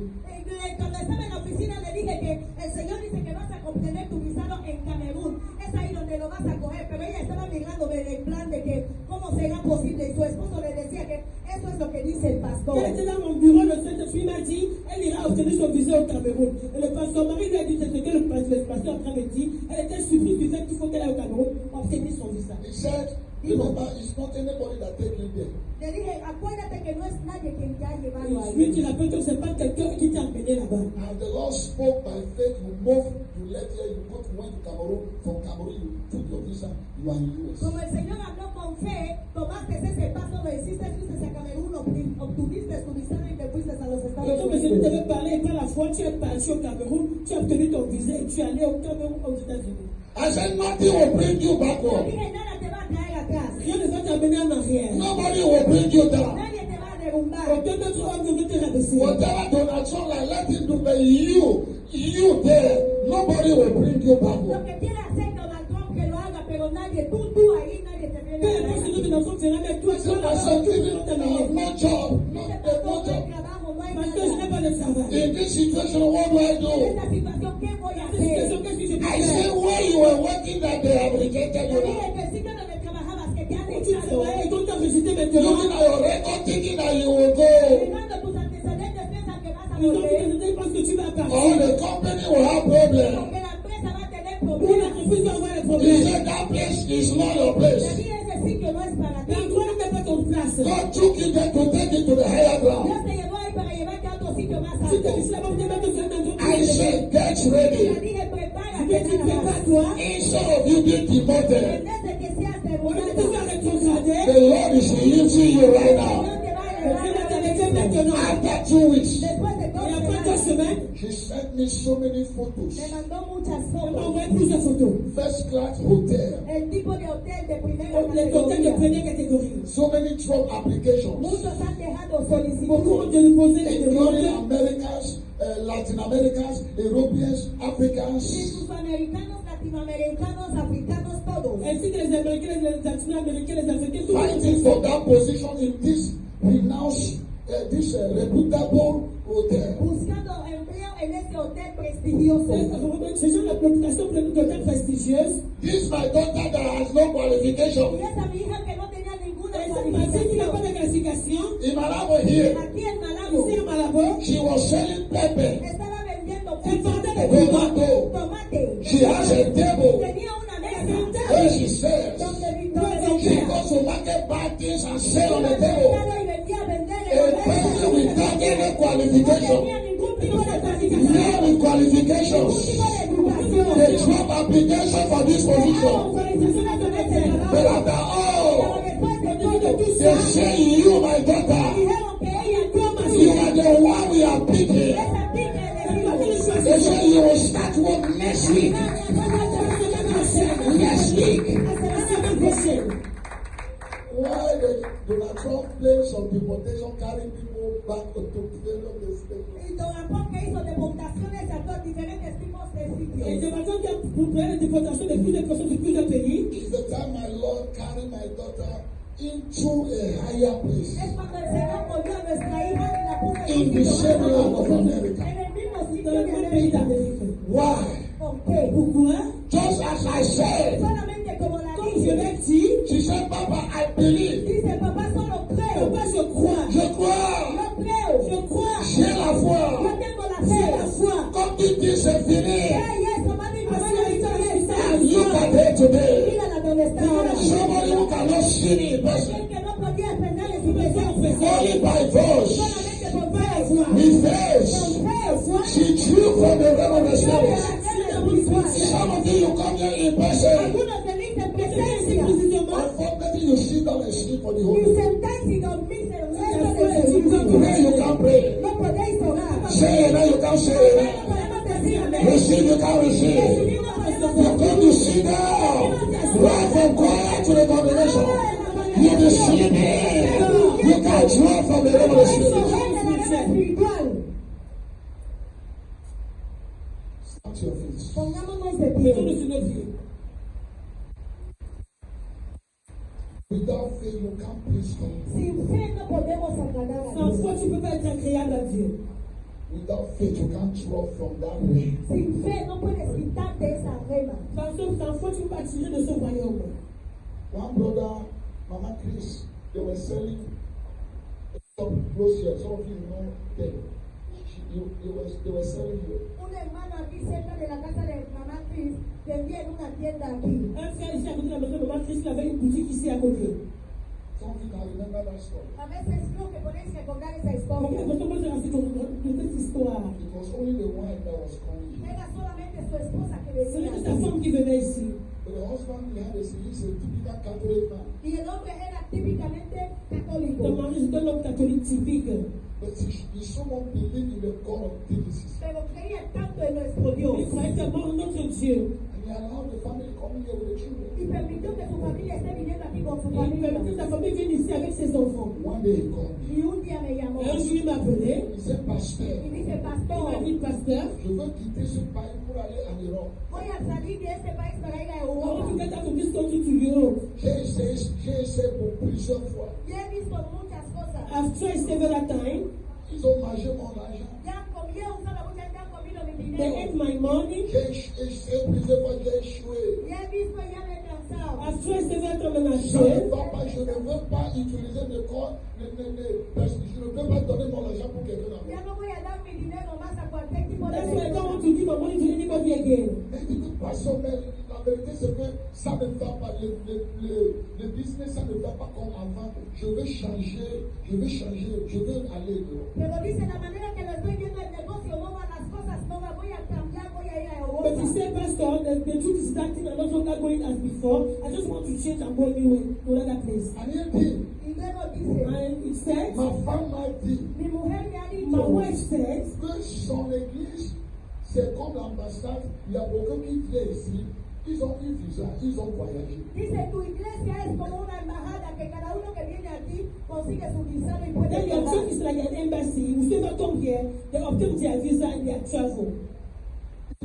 Cuando estaba en la oficina le dije que el Señor dice que vas a obtener tu visado en Camerún. Es ahí donde lo vas a coger. Pero ella estaba mirándome en el plan de que cómo será posible. Y su esposo le decía que eso es lo que dice el pastor. Elle était dans mon bureau, le Saint-Esprit m'a dit, elle ira obtenir son visa au Cameroun. Et le pasteur Marie lui a dit, c'est ce que le pasteur en train de dire. Elle était surprise du fait qu'il faut qu'elle aille au Cameroun obtenir son visa. he said, remember, it's not anybody that take you there. Le dije, acuérdate que no es nadie quien te ha llevado Lui ahí. qui rappelle que c'est pas quelqu'un qui t'a emmené là-bas. And the Lord spoke by faith, you move, you left here, you go to went to Cameroon, from Cameroon you took your visa, you are in US. Como el Señor habló con fe, tomaste ese paso, lo hiciste, fuiste a Camerún, obtuviste tu visado y te fuiste a los Et Estados comme le Seigneur Unidos. t'avait parlé, et par la foi, tu es parti au Cameroun, tu as obtenu ton visa et tu es allé au Cameroun, aux États-Unis. I said, nothing will bring you Le backward. dije, nada te va a traer atrás. Rien ne va t'amener en arrière. Nobody will bring you down. Nadie te va a derrumbar. Aucun autre homme ne veut te rabaisser. Whatever Donald Trump like, let him do, but you there, nobody will bring you Lo backward. que quiera hacer Donald Trump que lo haga, pero nadie, tú ahí, nadie te viene Peu a importe ce que traer. ton enfant fera, mais toi, I toi said, là-bas, Pastor, aucun even ne va t'amener. no job, no, Dice, there's pastor, no no hay job. trabajo, no hay Parce que je n'ai nada. pas de travail. In this situation, what do I En do? esta situación, ¿qué voy a Cette situation, hacer? qu'est-ce que je peux I faire? said, where you were working that they have rejected Le you dije now. que el sitio donde trabajabas, que te han Quand tu echado, travailles et qu'on t'a rejeté Looking maintenant, at your record, thinking that you will go. mirando tus antecedentes, piensan que vas a ils ont volver, dit parce que tu vas Or partir. the company will have problems. porque la empresa va a tener Ou problemas. l'entreprise va avoir des He problèmes. said that place is not your Le place. dije, ese sitio no es para ti. L'endroit n'est pas ton place. God took you there to take you to the higher ground. Dios te llevó ahí para llevarte a otro sitio más Si tu alto. es là-bas, tu vas te faire dans I said, get Le ready. dije, prepárate, Mais tu nada más. prépares-toi. Instead of you being demoted, En vez de que seas On va te derrotado, faire rétrograder. the Lord is lifting you right el now. Señor te va a Le Dieu va elevar. t'élever maintenant. After 2 weeks, Después de Et 2 après 2 semanas, semaines, he sent me so many photos. me mandó muchas on m'a fotos. envoyé plusieurs photos. First class hotel, El tipo de hotel de primera Les hôtels de categoría. première catégorie. so many job applications, Muchos han dejado Beaucoup ont solicitudes. déposé les including demandes. Americans, Latin Americans, Europeans, Africans. Sus americanos, latinoamericanos, africanos, todos. Ainsi que les Américains, les Latino-Américains, les Africains, tout le Fighting monde. for that position in this renowned, this reputable hotel. Buscando empleo en este hotel prestigioso. Ces gens, la population d'hôtels prestigieuse. This my daughter that has no Y qualification. esa mi hija que no tenía ninguna Parce qu'il n'a pas cualificación. de classification. In Malabo here, Aquí en Malabo Ici à Malabo, she was selling pepper, estaba vendiendo elle vendait des tomato. tomate. She has a table Tenía una mesa where she sells. donde She vendía. goes to market, buy things and sell on Iba the al table. mercado y vendía a vender en A la person mesa. without any No qualification, tenía ningún tipo de not cualificación. with qualifications. Ningún tipo de educación. The job application for this position. Autorizaciones de este But trabajo. after Pero all, después de todo, they say you, my daughter, dijeron que ella toma you are the one we are picking. esa pique de They say you will start work next week. Next week. Why the Donald Trump plane some deportation carrying people back to various states? Y Donald Trump que hizo deportaciones a todos diferentes tipos de et sitios. de maintenant qu'il y a pour faire la déportation de plusieurs personnes de plusieurs pays, It's the time my Lord carried my daughter into a higher place. Es cuando el Señor volvió a nuestra hija y la puso In the same land of en America. el mismo dans sitio le de même pays América. d'Amérique. Why? ¿Por qué? Pourquoi? Just as I said, Solamente como la Comme je dije, l'ai dit, she said, Papa, I believe. dice papá, solo creo. papa, je crois. Je crois. Yo creo. Je crois. J'ai la Yo foi. tengo la J'ai la fe. foi. Comme tu dis, c'est fini. Ay, eso, mami, Parce mamá, que no la victoire hizo est eso. ça. Look at her today. Mírala donde está ahora. Somebody who cannot see me in person. Aquel que no podía pensar en su presencia. Only by voice. Solamente por fe. With faith. Con fe. She drew from the realm of the Yo de spirit. la guerra espiritual. Some of you come here in person. Algunos se dicen presencia. Unfortunately, you sit down and sleep for the whole Y day. sentáis y dormís el resto Ya del fue, servicio. Today you can't pray. No podéis orar. Say amen, you can't say No amen. podemos decir amén. Receive, you can't receive. Recibir no podemos You come to sit down. Right from choir to the congregation. You be sleeping. You can't draw from the realm of the spirit. Socorrer de la guerra espiritual. Stand to your feet. Pongámonos de Mettons-nous pie. sur nos pieds. Without faith, you can't please God. Sin fe no podemos agradar a Sans Dios. foi, tu ne peux pas être agréable à Dieu. Without faith, you can't draw from that realm. Sin fe no puedes quitar de esa rema. Sans foi, tu ne peux pas tirer de ce royaume. One brother, Mama Chris, they were selling some clothes here. Some of you know them. They were selling here. Un hermano aquí cerca de la casa de mamá Cris vendía en una tienda aquí. Un frère ici à côté de la maison de maman Christ, il avait une boutique ici à côté. Some of you can remember that story. A veces creo que podéis recordar esa Donc, historia. votre père s'est de cette histoire. It was only the wife that was coming here. Era solamente su esposa que Ce venía n'est que sa aquí. femme qui venait ici. But the husband behind the scene is a typical Catholic man. Y el hombre era típicamente católico. Ton mari, c'est un homme catholique typique. But he so much believed in the God of Genesis. Pero creía tanto en nuestro Il Dios. croyait tellement en notre Dieu. And he allowed the family coming here with the children. Y permitió que su familia esté viniendo aquí con su Et il familia. permettait que sa famille vienne ici avec ses enfants. One day he called me. Y un día me llamó. Et un jour, il m'a appelé. He said, Pastor, Y dice, Il pastor, m'a dit, pasteur, je veux quitter ce pays pour aller en Europe. voy a salir de este país para ir a comment tu Europa. get out of this country to Europe? J'ai essayé pour plusieurs fois. Ya he visto muchas cosas. I've tried several times. Ils ont mangé mon argent. Ya han comido, usado muchas, ya han comido mi They dinero. ate my money. J'ai essayé plusieurs fois, j'ai échoué. Ya he visto, ya me he cansado. I've tried several times and I've Ça ne failed. va pas, je ne veux pas utiliser le corps, je ne peux pas donner mon argent pour quelqu'un d'autre. Ya no voy a dar mi dinero más a cualquier tipo de That's why I don't want persona. to give my money to anybody again. Mais de toute façon, mais la vérité c'est que ça ne va pas, le business ça ne va pas comme avant. Je veux changer, je veux aller dehors. Pero dice, la manera que lo estoy viendo el negocio no va, las cosas no va, voy a cambiar, voy a ir a But he Europa. said, Pastor, the truth is that thing I'm no longer going as before. I just want to change and go anyway to another place. And he dit, Y luego dice, And it said, ma femme m'a dit mi mujer me ha my dicho wife said, que son église, c'est comme l'ambassade, il y a beaucoup qui viennent ici, ils ont un visa, ils ont voyagé. dice, tu iglesia es como una embajada que cada uno que viene aquí consigue su visado y puede then your viajar. church is like an embassy. Whoever come here, they obtain their visa and their travel.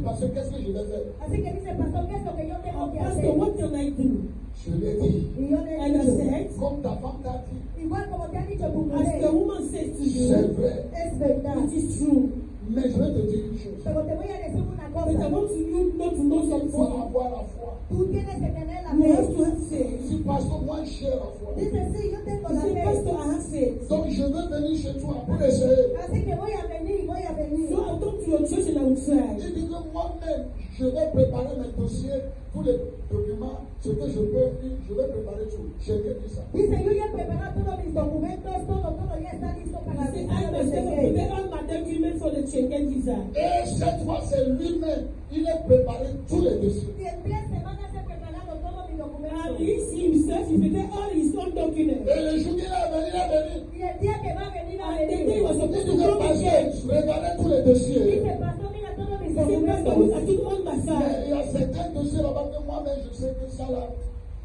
Parce que qu'est-ce que je vais faire? Así que dice, pastor, ¿qué es lo que yo tengo que Pastor, hacer? what can I do? Je lui ai dit, Y yo le And I digo, said, comme ta femme t'a dit, igual como te ha dicho tu as the mujer, woman said to c'est you, vrai, es verdad. it is true. mais je vais te dire une chose. Pero te voy a decir una But I cosa. want you not to know Il faut something. avoir la foi. Tú tienes que tener la You have to fe. have faith. Si pasteur, moi j'ai la foi. Dice, sí, yo tengo You la say, fe. Pastor, I have faith. Donc je veux venir chez toi pour essayer. Así que voy a venir, voy a venir. So I'll come to your church and I will try. Il dit que moi-même, je vais préparer mes dossiers, tous les documents, ce que je peux, je vais préparer tout. J'ai bien dit ça. Dice, yo ya he preparado todos mis documentos, todo ya está listo para I say, el I visado de myself have Schengen. prepared all my documents for the Schengen visa. Et cette fois, c'est lui-même, il a préparé tous les dossiers. Y en 3 semanas he preparado todos mis And documentos. he himself, he prepared all his own documents. Et le jour qu'il est venu, il est venu. Y el día que va a venir a And the day he was venir, supposed Il to dit que come again. pasteur, regardez tous les dossiers. dice, pastor, mira todos mis He said, Pastor, look, I documentos. took all my Mais files. il y a certains dossiers là-bas que moi-même, je sais que ça là,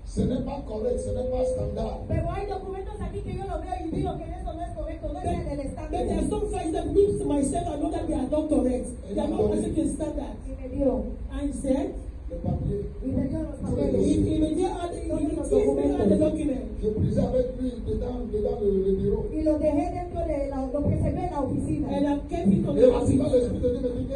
ce n'est pas correct, ce n'est pas standard. Pero hay documentos aquí que yo lo veo y digo que eso no es correcto, no es en el But there are estándar. some files that me myself, I know that they are not correct. They are not according to the standard. Y me dio, And he said, Le papier. y me dio los he papeles. made all the documents. Je brisais avec lui dedans le bureau. Y lo dejé dentro de la, lo preservé en la oficina. And I kept it on Et the rapidement, office. l'Esprit de Dieu me dit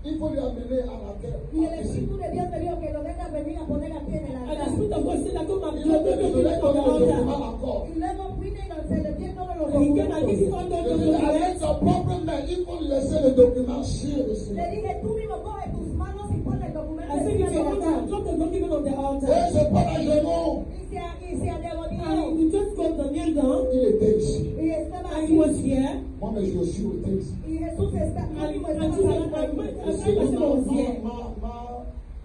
qu'il faut lui amener à la terre. Y el Espíritu de Dios me dijo que lo venga a venir a poner aquí en el And the altar. Spirit of God said that come and Il drop est the venu, je l'ai document on the donné le document altar. encore. Y luego vine y se le di todos los And he came and gave me documentos. all those Je lui ai dit, avec documents. ta propre main, il faut laisser le document sur le Le ciel. dije, tú mismo coge tus manos y pon el documento I said, encima if you del want altar. to drop the document on the Et altar. je parle à genoux. Y se arregló. And you just got the nail down. Il était ici. Y estaba And aquí. he was here. Moi, mais je suis au texte. Y Jesús está, And mismo and estaba Jesus, hablando. I myself was here.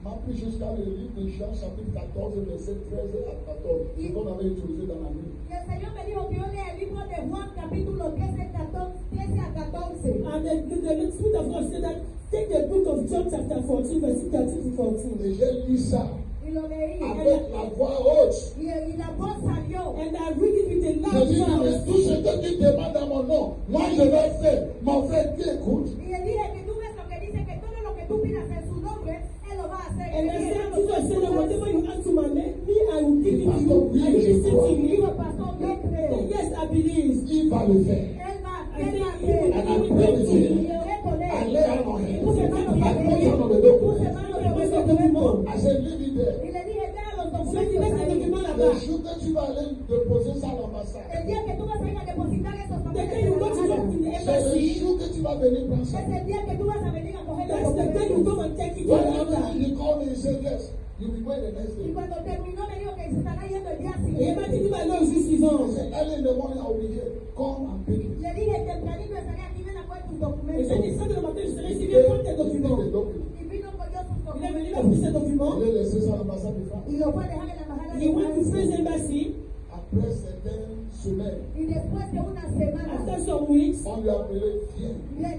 m'a pris jusqu'à le livre de Jean, chapitre 14, verset 13 à 14. C'est ce qu'on avait utilisé dans la nuit. Y el Señor me dijo que yo lea el libro de Juan, capítulo 13 a 14. And the Spirit of God said that take the book of John chapter 14, verses 13 to 14. Et j'ai lu ça Y lo leí. avec la voix haute. Y la voz salió. And I read it with a Je loud dis, mais voice. tout ce que tu demandes à mon nom, moi je vais faire. Mon frère, tu écoutes. Y le dije que tú ves lo que dice, que todo lo que tú pidas en su nombre, Él lo va a hacer. And I Y said, él lo Jesus said that whatever you ask to my name, me, I will give it to Pastor, you. oui, And je he said crois. to me, dijo, pastor, yo creo. yes, I believe. Il va le faire. Él va a I hacer. said, And I pray with Y him. oré con I él. lay hand on him. Puse mano I sobre put él. hand on the Puse document. mano sobre el documento. I said, leave it there. Y le dije, deja los Je dis, documentos laisse les ahí. documents Le là-bas. jour que tu vas aller déposer ça à l'ambassade, El día que tú vas a ir a depositar esos The papeles day en you la go to embajada, talk to the c'est le embassy, jour que tu vas venir prendre ça. es el día que tú vas a venir a coger los that's the day you documentos. go and take it to When Rwanda. he called me, he said, yes, you'll be going the next Y day. cuando terminó me dijo que se estará yendo el día Et il m'a siguiente. dit, va aller au jour He suivant. said, early in the morning, I'll be here. Come and pick it. Le dije, tempranito estaré aquí, ven a coger tus Et documentos. j'ai dit, 5 de matin, je serai ici, He viens prendre tes picked documents. the document. Y vino, cogió sus Il est venu, il a documentos. pris ses documents. Il a laissé ça à l'ambassade de France. Y lo fue a dejar en la embajada He went to de French Francia. embassy. Après certaines semaines, Y después de una semana, After some weeks, on lui a appelé, viens. le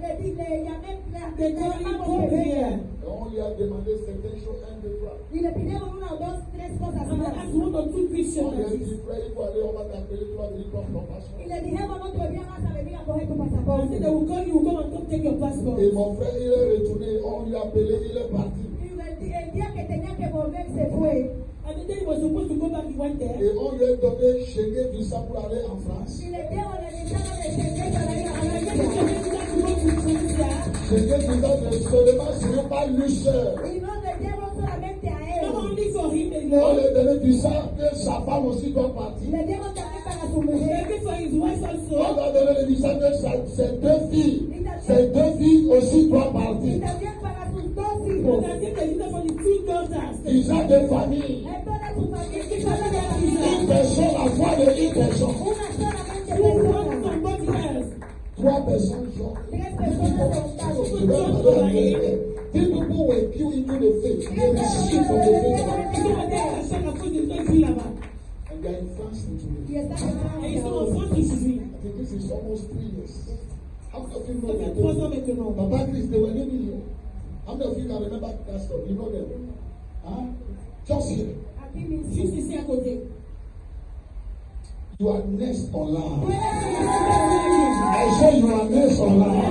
llamé, they le called him, llamamos come que here. venga. Et on lui a demandé certaines choses, un, deux, trois. Y le pidieron una o dos, tres cosas And I más. asked one or two questions. On lui a dit, frère, il faut aller, on va t'appeler, tu vas venir prendre ton Y passeport. le dijeron, otro día vas a venir a coger tu I said, pasaporte. they will call you, come and come take your passport. Et mon frère, il est retourné, on lui a appelé, il est parti. Y el día que tenía que volver se fue. And the day he was supposed to go back, he went there. Et on lui a donné Schengen visa pour aller en France. Y le dieron el visado de Schengen para ir a And I gave Francia. him the to go to Tunisia. Schengen visa de seulement, ce n'est pas lui seul. Y no le dieron solamente a Not él. only for him On lui alone, a donné visa que sa femme aussi doit partir. Le dieron también para su he mujer. gave it for his wife On also. lui a donné le visa que ses deux filles aussi doivent Y partir. también para sus dos And hijos. I gave the visa for his two daughters. Visa de famille. Es toda su familia. Y toda la Une familia. personne, la foi de une personne. Una solamente Two one persona. somebody else. Trois personnes sont. Tres personas soltadas. Tu vas parler en vérité. Three people were killed into the faith. They received from the faith. Ils sont restés attachés à cause des deux filles là-bas. And they are in France today. Y están Et ils sont en en France aujourd'hui. I think this is almost 3 years. How many of you know Ça fait that? 3 ans maintenant. Papa Chris, they were living here. How many of you can remember that story? You know them? Huh? Just here. Aquí mismo. Juste ici à côté. You are next online. I say you are next online.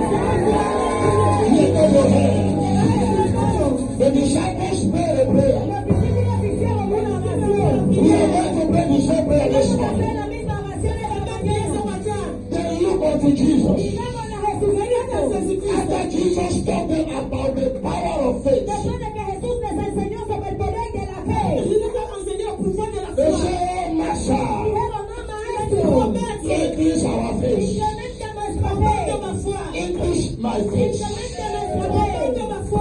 Lift up your hands. The disciples prayed a prayer. Los discípulos hicieron una oración. We are going to pray the same prayer this Vamos a hacer morning. la misma oración esta mañana. Then look unto Jesus. Miramos a Jesucristo. After Jesus taught them about the power of faith, Después de que Jesús les enseñó sobre el poder de la fe. Je nous ai enseigné au pouvoir de la they foi. say, oh, Master, Dijeron, no maestro. increase our faith. Incrementa nuestra fe. Increase my faith. Incrementa nuestra fe.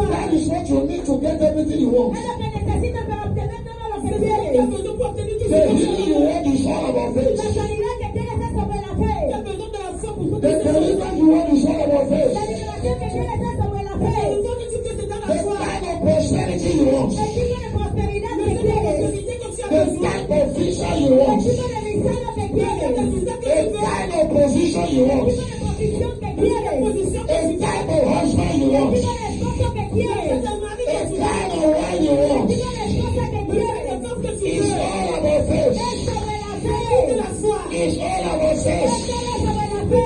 That is what you need to get everything you want. Es lo que necesitas para obtener todo lo que C'est ce que tu as quieres. besoin pour obtenir tout The ce que tu healing you veux. want is all about La faith. sanidad que tienes es sobre la Tu as fe. besoin de la foi pour The obtenir tout ce que tu deliverance you want is all about La faith. liberación que tienes es sobre la veux. fe. Le besoin que tu veux, c'est dans The la foi. kind of prosperity you want. El tipo de prosperidad Le que type de quieres. prospérité que tu as The besoin. type of visa you El want. tipo de visado que Le quieres. visa que The tu veux. kind of position you El want. tipo de posición que quieres. Position The que tu veux. type of husband you El want. tipo de esposo que quieres. C'est un mari The que tu kind veux. of wife you El want. tipo de esposa que Le quieres. type de femme que tu It's veux. all about faith. Es sobre la C'est fe. la foi. It's all about Es faith. todo sobre la fe.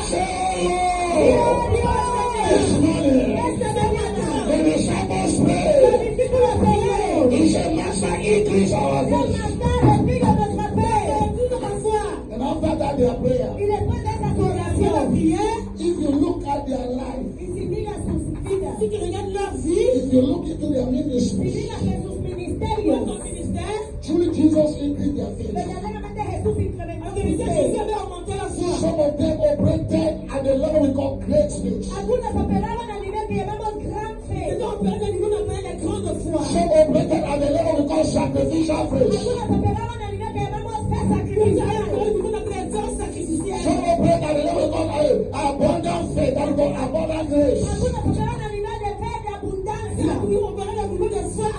Say, Oh, oh Lord, this Dios. morning, Esta mañana. the disciples Los prayed. discípulos oraron. He said, Master, increase our Dios faith. más tarde pide nuestra fe. Toute la foi. And after that, their prayer. Y después de esa Après la oración, prière, If you look at their life, y si miras sus vidas, si tu regardes leur vie, if you look into their si ministry, miras en sus dans ministerios, ton ministère, truly Jesus increased their faith. verdaderamente Jesús incrementó en su vérité, fe. Jésus avait augmenté la foi. Some of them operated at the level we call great faith. Algunos operaban al nivel que llamamos gran fe. C'est donc opéré au niveau d'appelé la grande foi. Some operated at the level we call sacrificial faith. Algunos operaban al nivel que llamamos fe Nous avons opéré sacrificial. au niveau d'appelé la grande sacrificielle. Some operate at the level we call abundant faith, that we call abundant grace. Algunos operaban al nivel de fe de abundancia. Nous avons opéré au niveau de foi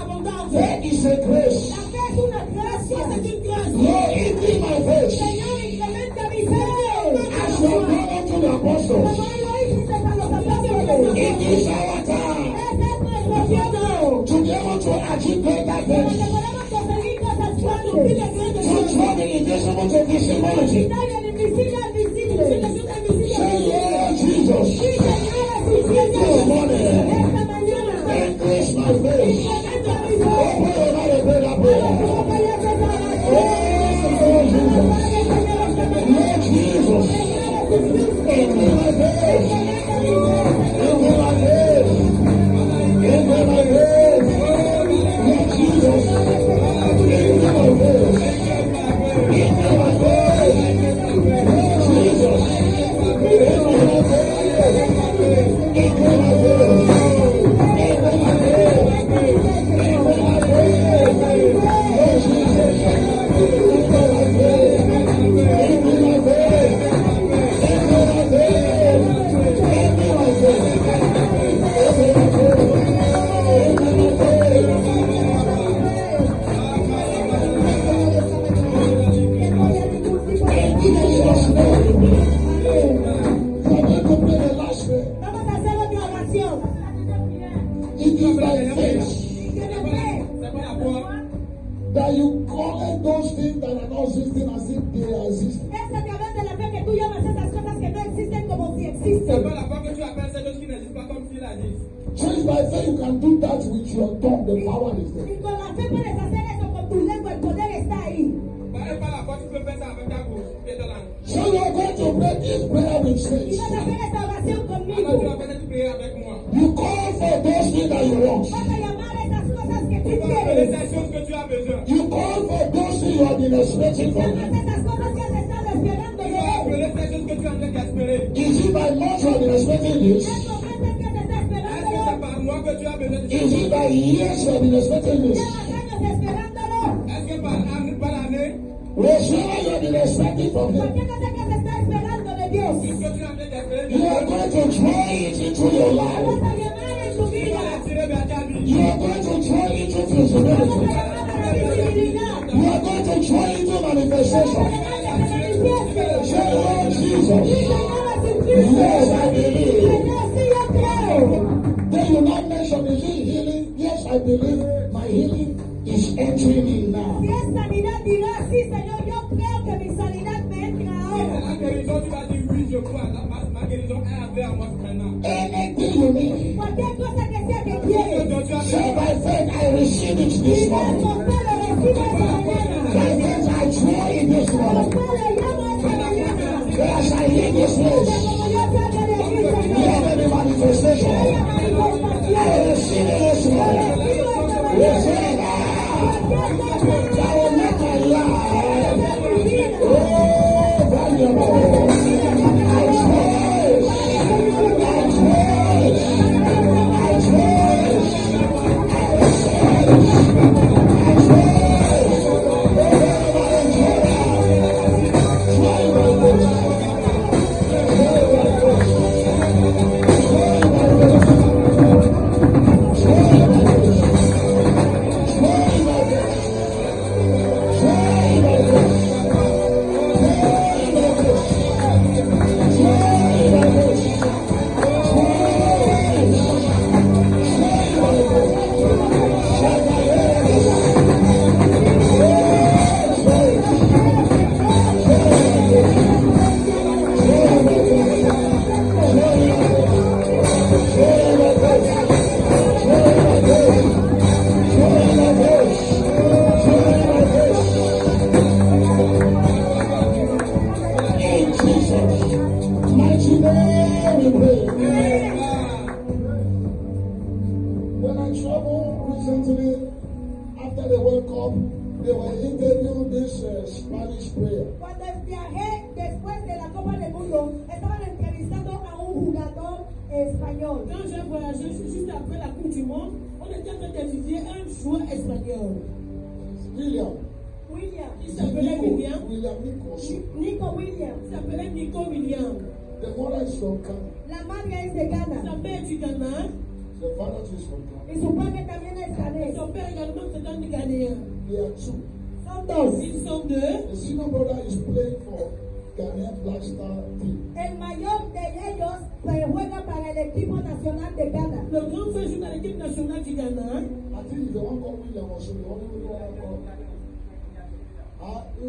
muerte. Control the invisible to visibility. Quitar el invisible al visible. Say, Lord Jesus, Sí, Señor this Jesucristo. morning, Esta mañana. increase my faith. Incrementa mi Oh, fe. pray another prayer, prayer. ¿Cómo voy a hacer la oración? Oh, Jesus. Padre, Señor, esta mañana. Lord Jesus, Señor Jesucristo. increase my faith. Incrementa mi fe, Señor. Increase my faith. Increase my faith. Lord Jesus, increase my faith. Increase my faith. Lord Jesus, increase my faith. Increase my faith. Vamos a hacer otra oración. It is by faith Tiene fe. that you call those things that are not existing as if they are existing. Es a través de la fe que tú llamas esas cosas que no existen como si C'est existen. pas la foi que tu appelles ces choses qui n'existent pas comme s'il agissent. So it's by faith you can do that with your tongue. The power is there. Y con la fe puedes hacer eso con tu lengua, el poder está ahí. Par la foi, tu peux faire ça avec ta bouche et ta langue. So you are going to pray this prayer with Y faith. vas a hacer esta oración Alors tu conmigo. vas peut-être prier avec moi. You call for those things that you want. Vas a llamar esas cosas que tú Tu vas appeler quieres. ces choses que tu as besoin. You call for those things you have been expecting from Llamas me. esas cosas que has estado esperando Tu de vas él. appeler ces choses que tu es en train d'espérer. Is it by months you have been expecting this? Es momentos que te está Est-ce que c'est esperando. par moi que tu as besoin de Is ces it by years you have been expecting this? Llevas años esperándolo. Est-ce que par l'année, Whatsoever you have been expecting from ¿Por him, qué no sé qué te está esperando de Dios? tout ce que tu es en train d'espérer, you are going to draw it into your Vas life. a llamar en tu tu vas vida. l'attirer vers ta vie. You are going to draw it into Vas a visibility. llamar a la visibilidad. You are going to draw it into manifestation. Say, Lord Jesus, yes, I believe. Then you not mention, is it healing? Yes, I believe my healing is entering in now. Si es sanidad, dirá, sí, Señor, yo creo que mi sanidad me entra Si c'est ahora. la guérison, tu vas dire oui, je crois. Ma guérison est envers moi maintenant. Anything you need, Cualquier cosa que sea que Ce quieres, dont tu as say besoin. by faith I receive it this y morning. con fe lo recibo esta mañana. By faith I draw it this Con morning. fe le llamo esta mañana. As I leave this Que place, como yo salga de aquí, let Señor, there be manifestation. haya I manifestación. receive it this morning. Recibo esta mañana. Receive it. Cualquier cosa I will make my life. de mi vida. Oh, valuable. I choice. In Jesus' mighty name we pray. When I traveled recently, after the World Cup, they were interviewing this Spanish player. Cuando viajé después de la Copa del Mundo, estaban entrevistando a un jugador español. Quand j'ai voyagé juste après la Coupe du Monde, on était en train d'étudier un joueur espagnol. William. William. Il s'appelait William. William Nichols. Nico Williams. Il s'appelait Nico William. The mother is from Ghana. La madre es de Ghana. Sa mère est du Ghana. The father too is from Ghana. Y su padre también es ganés. Son père également c'est un Ghanéen. They are two. Son dos. Ils sont deux. The senior brother is playing for Ghanaian Black Star team. El mayor de ellos juega para el equipo nacional de Ghana. Le grand frère joue dans l'équipe nationale du Ghana. I think he's the one called William also. The only one called.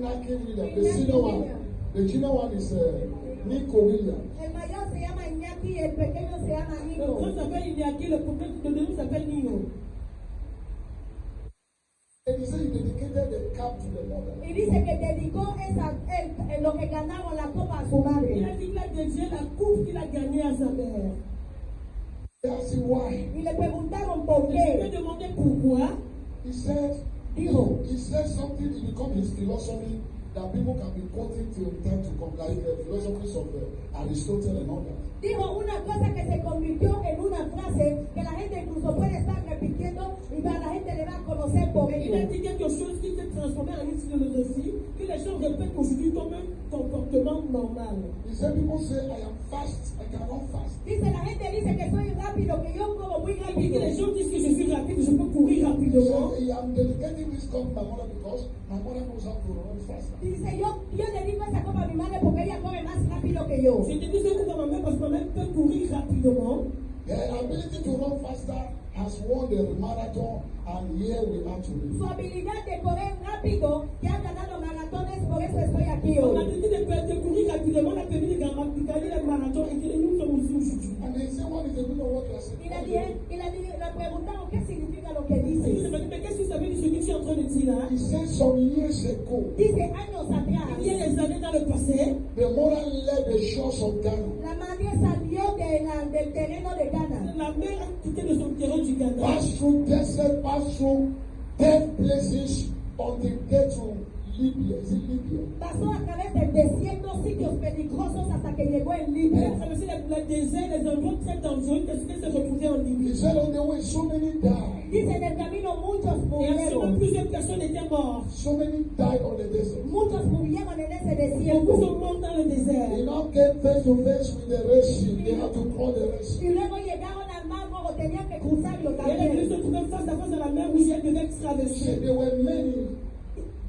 Inaki William. The senior one. The junior one is Nico William. El mayor se llama Iñaki y el pequeño se llama Le Nico. grand s'appelle Iñaki, le petit s'appelle Nino. And he said he dedicated the cup to the mother. Y dice que dedicó lo que ganaron la copa a su Il madre. a dit qu'il a dédié la coupe qu'il a gagnée à sa mère. They asked him why. Y le preguntaron por Je lui ai qué. demandé pourquoi. He said, Dijo, he said something, it become his philosophy that people can be quoting till time to come, like the philosophies of Aristotle and all that. dijo una cosa que se convirtió en una frase que la gente incluso puede estar repitiendo y la gente le va a conocer por Il a ello. dit quelque chose qui s'est transformé en une philosophie que les gens répètent aujourd'hui comme un comportement normal. He said, people say, I am fast, I cannot fast. Dice, la gente dice que soy rápido, que yo como muy Il dit que rápido. les gens disent que je suis rapide, je peux courir He rapidement. said, I am dedicating this cup to my mother because my mother knows how to run faster. Dice, yo dedico esa copa a mi madre porque ella corre más rápido que yo. Je te dis ce que ma mère, parce que ma mère peut courir rapidement. Her ability to run faster has won the marathon, and here we are Su today. habilidad de correr rápido ya ha ganado maratones, por eso estoy aquí On a hoy. dit de courir rapidement, on a permis de gagner les marathons et que nous sommes aussi aujourd'hui. And they say, what is the meaning of what you are saying? Le preguntaron qué significa lo que Et il dice. m'a dit, mais qu'est-ce que ça veut dire ce que tu es en train de dire là? He said some years ago, Dice, años atrás, Il y a des années dans le passé, the mother left the shores of Ghana, la madre salió del terreno de Ghana. la mère a quitté de son terrain du Ghana. passed through desert, passed through 10 places until get to Libya. Is it Libya? Pasó a través del desierto, sitios peligrosos hasta que llegó en Elle a Libia. traversé le désert, les endroits très dangereux, parce qu'elle s'est retrouvée en He Libye. said on the way, so many died. Dice, en el camino muchos Et en ce moment, murieron. plusieurs personnes étaient mortes. So many died on the desert. Muchos murieron en ese Beaucoup desierto. sont morts dans le They désert. now came face to face with the Red Sea. They had to cross the Red Sea. Y luego llegaron al mar Rojo, tenían que cruzarlo Et elle también. se trouvait face à face à la mer rouge, elle devait He said traverser. there were many.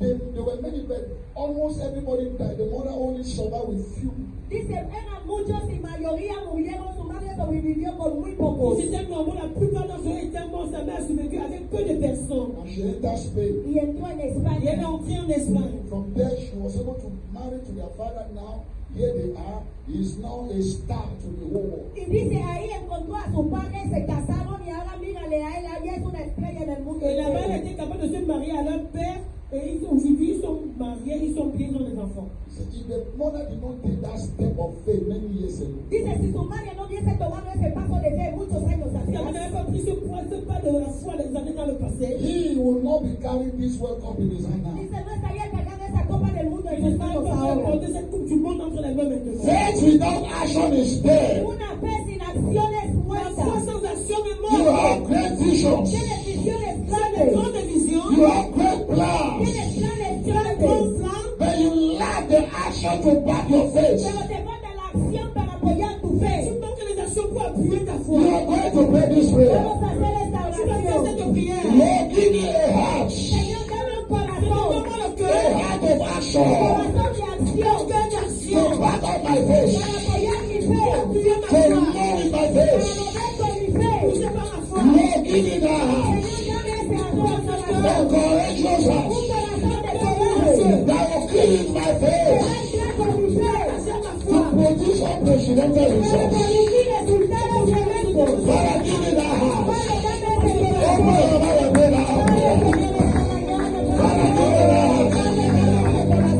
There were many, but almost everybody died. The mother only survived with few. Dice, eran muchos y mayoría murieron, su madre sobrevivió con muy pocos. C'était normal, la plupart d'entre eux étaient morts, sa mère a survécu avec peu de personnes. And she entered Spain. Y entró en Et elle est España. entrée en Espagne. From there, she was able to marry to their father. Now, here they are. He is now a star to the whole world. Y dice, ahí encontró a su padre, se casaron y ahora mírale a él, ella es una estrella en el mundo Et là-bas, elle entero. était capable de se marier à leur père. Et aujourd'hui, ils sont mariés, ils sont bien dans les enfants. He said, if the mother did not take that step of faith many years ago, Dice, si su madre no hubiese tomado ese paso de fe muchos años Si elle atrás, n'avait pas pris ce pas de la foi les années dans le passé, he will not be carrying this World Cup in his hand now. dice, no estaría cargando esa copa del mundo en il ne sus serait manos pas ahora. porter cette coupe du monde entre les mains maintenant. Faith without action is dead. Una fe sin acciones La foi muerta. sans action est You morte. have great visions. Tienes visiones Des grandes. grandes visions, You have great plans. Tienes planes des grandes. grands plans, But you lack the action to back your faith. Pero te falta la acción para apoyar tu tu fe. manques les actions pour appuyer ta You foi. are going to pray this prayer. Vamos a hacer esta Tu vas faire cette oración. prière. Lord, give me a heart. Señor, dame un corazón. Donne-moi le A cœur, heart of action. Corazón de acción. cœur d'action, To back up my faith. Para apoyar mi fe. appuyer ma To foi, move in my Para faith. mover con mi fe. pousser par la foi. Lord, give me that heart. Señor, dame ese amor, A corazón. courageous Un heart. corazón de coraje. That will clean my faith. Gracias por mi fe. Passer ma To foi. produce unprecedented Para results. producir resultados tremendos. Father, give me that heart. Padre, dame ese Open corazón. your mouth and pray that Padre, heart. Señor, esta mañana, Father, give me that heart. Padre,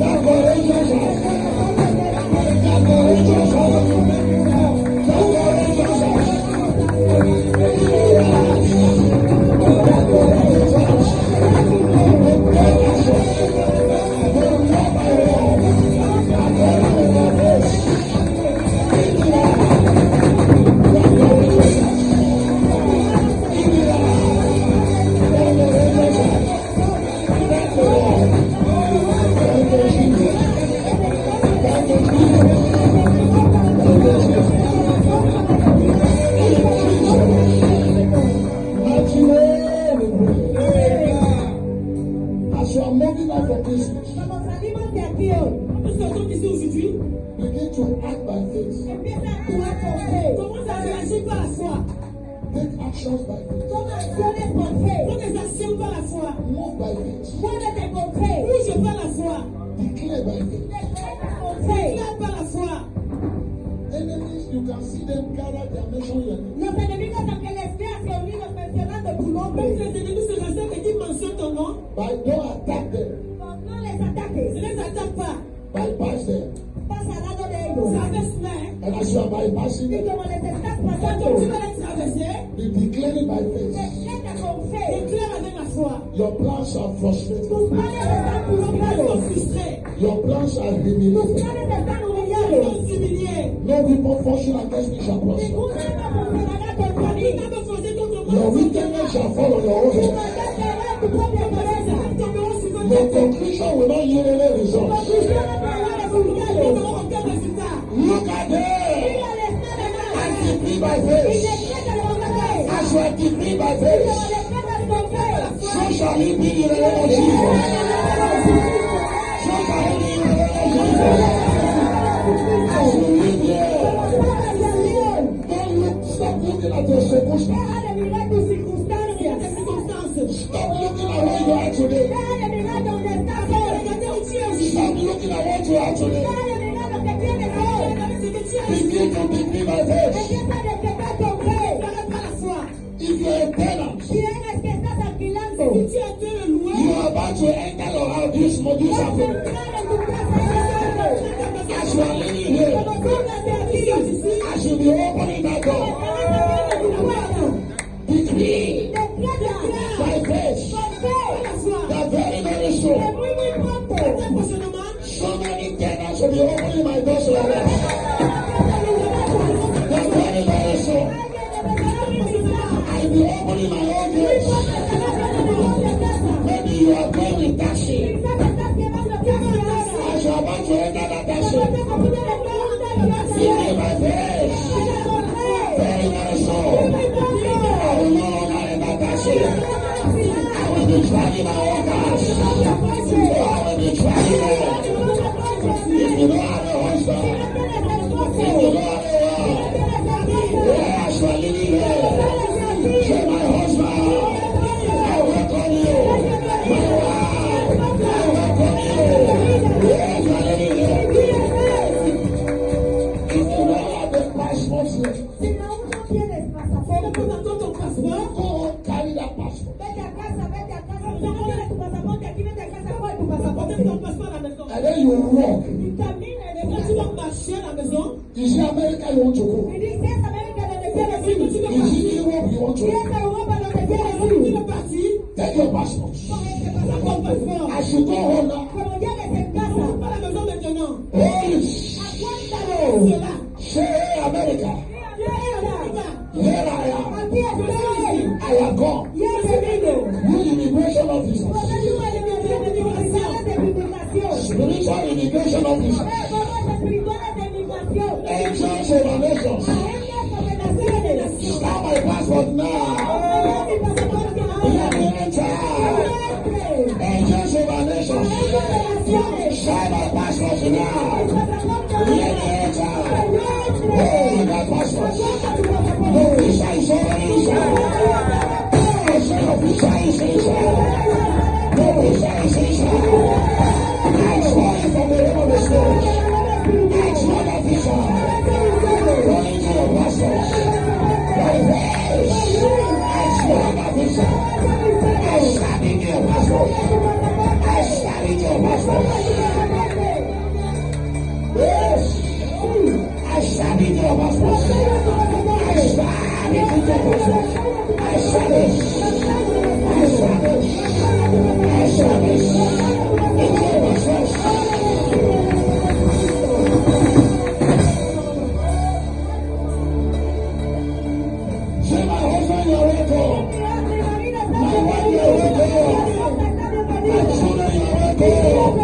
That courageous heart. That courageous heart. That courageous heart. As you are moving out from this, Como salimos de aquí hoy, Nous sortons d'ici aujourd'hui, begin to act by faith. empieza a actuar con fe. commence à réagir par la foi. Take actions by faith. Toma acciones con fe. Prends des actions par la foi. Move by faith. Muévete con fe. Bouge par la foi. declare by faith. Déclare par la foi. Enemies, you can see them gather, they are mentioning your name. Los enemigos, aunque les veas reunidos mencionando tu Même nombre, les ennemis se rassemblent et disent mentionne ton nom. But don't attack them. no les ataques. Ne les attaque pas. Bypass them. Pasa al lado de ellos. Traverse-les. And as you are bypassing Y them, como les estás Quand pasando, tu vas les traverser, be declaring by faith. declara con fe. déclare avec la foi. Your plans are frustrated. Tus planes están Ils sont frustrados. frustrés. Your plans are Tus humiliated. planes están Ils humillados. sont humiliés. No weapon function against me shall prosper. Ningún arma funcionará contra mí. Ils n'ont pas forcé contre moi. Your wickedness shall fall on your own Tu head. maldad caerá en tu propia cabeza. Ils tomberont sur votre Your tête. conclusion will not yield any results. Conclusiones no habrá Ils resultados. n'auront aucun résultat. Look at them Mírales nada and más. decree by Y faith. decrétalo con fe. As you are decree by Y faith, como decretas con fe. so shall it be in the name of Jesus. So shall it be in the name of Jesus. As you live here, don't look, stop looking at your circumstances. Deja de mirar tus circunstancias. Stop looking at where you are today. Deja de mirar donde estás hoy. Stop looking at what you are today. Deja de mirar lo que tienes hoy. Begin to decree by faith. Empieza a decretar con fe. If you are a tenant, Si eres que estás alquilando, you are about to enter your house this morning. vas a entrar en tu casa y As you are living here, como tú de aquí, as you be opening that door, estarás abriendo tu puerta. decree Decreta by faith con fe that very que soon, muy pronto so many tenants will be opening my doors to your house. That very soon, I'll be opening my own gates. Maybe you are going with taxi. As you are about to enter that taxi, decree by faith. Very soon, I will no longer enter taxi. I will be driving my own cars. I will be driving them. If you don't have a husband, if you don't have a wife, as you are living there, say my husband, I welcome you. My wife, I welcome you. As you are living there. If you don't have the passport yet, Si aún no tienes pasaporte, go carry that passport. vete a casa. Si no tienes tu pasaporte aquí, vete a casa con tu pasaporte. And then you walk. Y camina y Quand tu vas marcher à la maison, You see America you want to go. Y dices América donde quieres ir. You see Europe you want to Y go. es Europa donde quieres tu ir. es parti, Take your passport. Con este pasaporte. As you go home now, Cuando llegues en casa, pas la maison maintenant. please aguántalo. Cela. say, hey, America, here I am. Aquí estoy. I am gone. Y he venido. You immigration officers, Profesor de oficiales de inmigración. spiritual immigration officers, Profesores espirituales de inmigración. angels of the nations, Agentes de naciones. stop my passport now. Obtener mi pasaporte Let ahora. me enter. Entre. Angels of the Agentes nations, de naciones. stop my passport now. Mi pasaporte Let me ahora. enter. Entre. Oh, my passport. Aguanta tu pasaporte. No visa is already inside. I say no visa is inside. No visa is inside. I saw it from the realm of the spirit. I saw that visa. Go into your passport. By faith, I saw that visa. I stand in your passport. I stand in your passport. Yes. I stand in your passport. I stand in your passport. I stand it. I stand it. I stand it. In your passport. Say my husband, you're welcome. My wife, you're welcome. My children, you're welcome.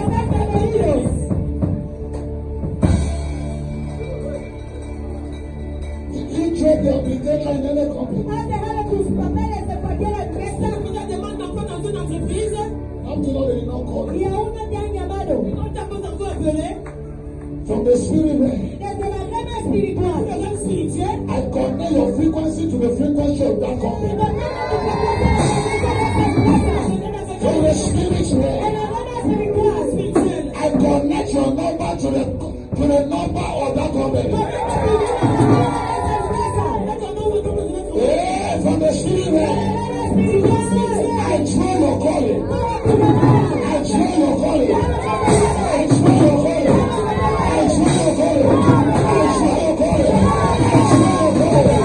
Did you drop the application in any company? Has dejado tus papeles de cualquier empresa Quand tu demandes d'emploi dans une entreprise, Up to now, they did not call y you. aún no te han llamado. on t'a pas encore appelé, From the spirit realm, Desde la rama espiritual. le rêve spirituel, I connect your frequency to the frequency of that company. From the spirit realm, En la rama espiritual. spirituel, I connect to the number of that government. Hey, from the spirit realm, I throw your calling. I throw your calling. I throw your calling. I throw your calling. I throw your calling. I throw your calling.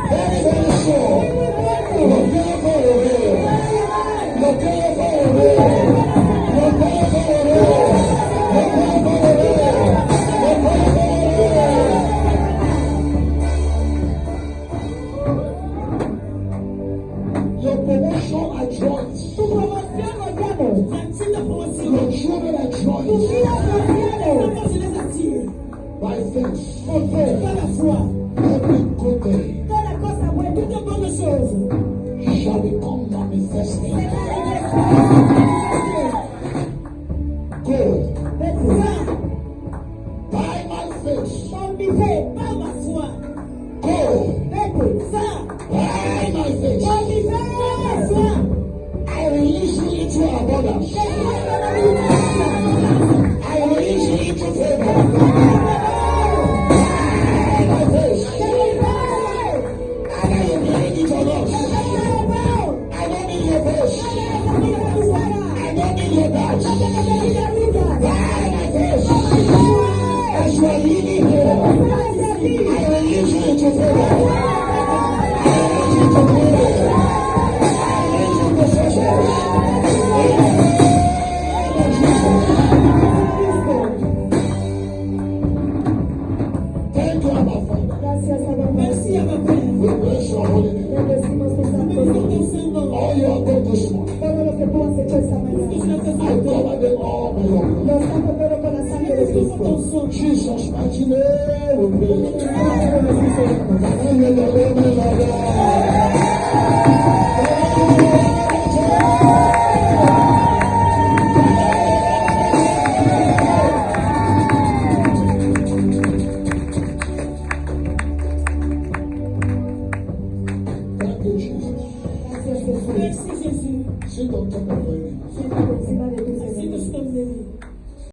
Very, very sure. Your miracle will reign. Your miracle will reign. Your miracle will reign. Your miracle will reign. Your miracle will reign. Your promotion are joints. Your children are joints. By faith, every good thing shall become manifested. Good. By my faith. Good. By my faith. I release you into abundance. I release you into favor. By my faith. Either you believe it or not. I don't need your faith. I don't need your doubts. By my faith. As you are living here, I release you into favor. I release you into favor. Thank you, Abba Father. Merci à ma Père. We bless your holy name. All you have done this morning, I cover them all by your blood. Jesus' mighty name, we pray. Thank you, Jesus. Merci Jésus. Sit on top of your enemies.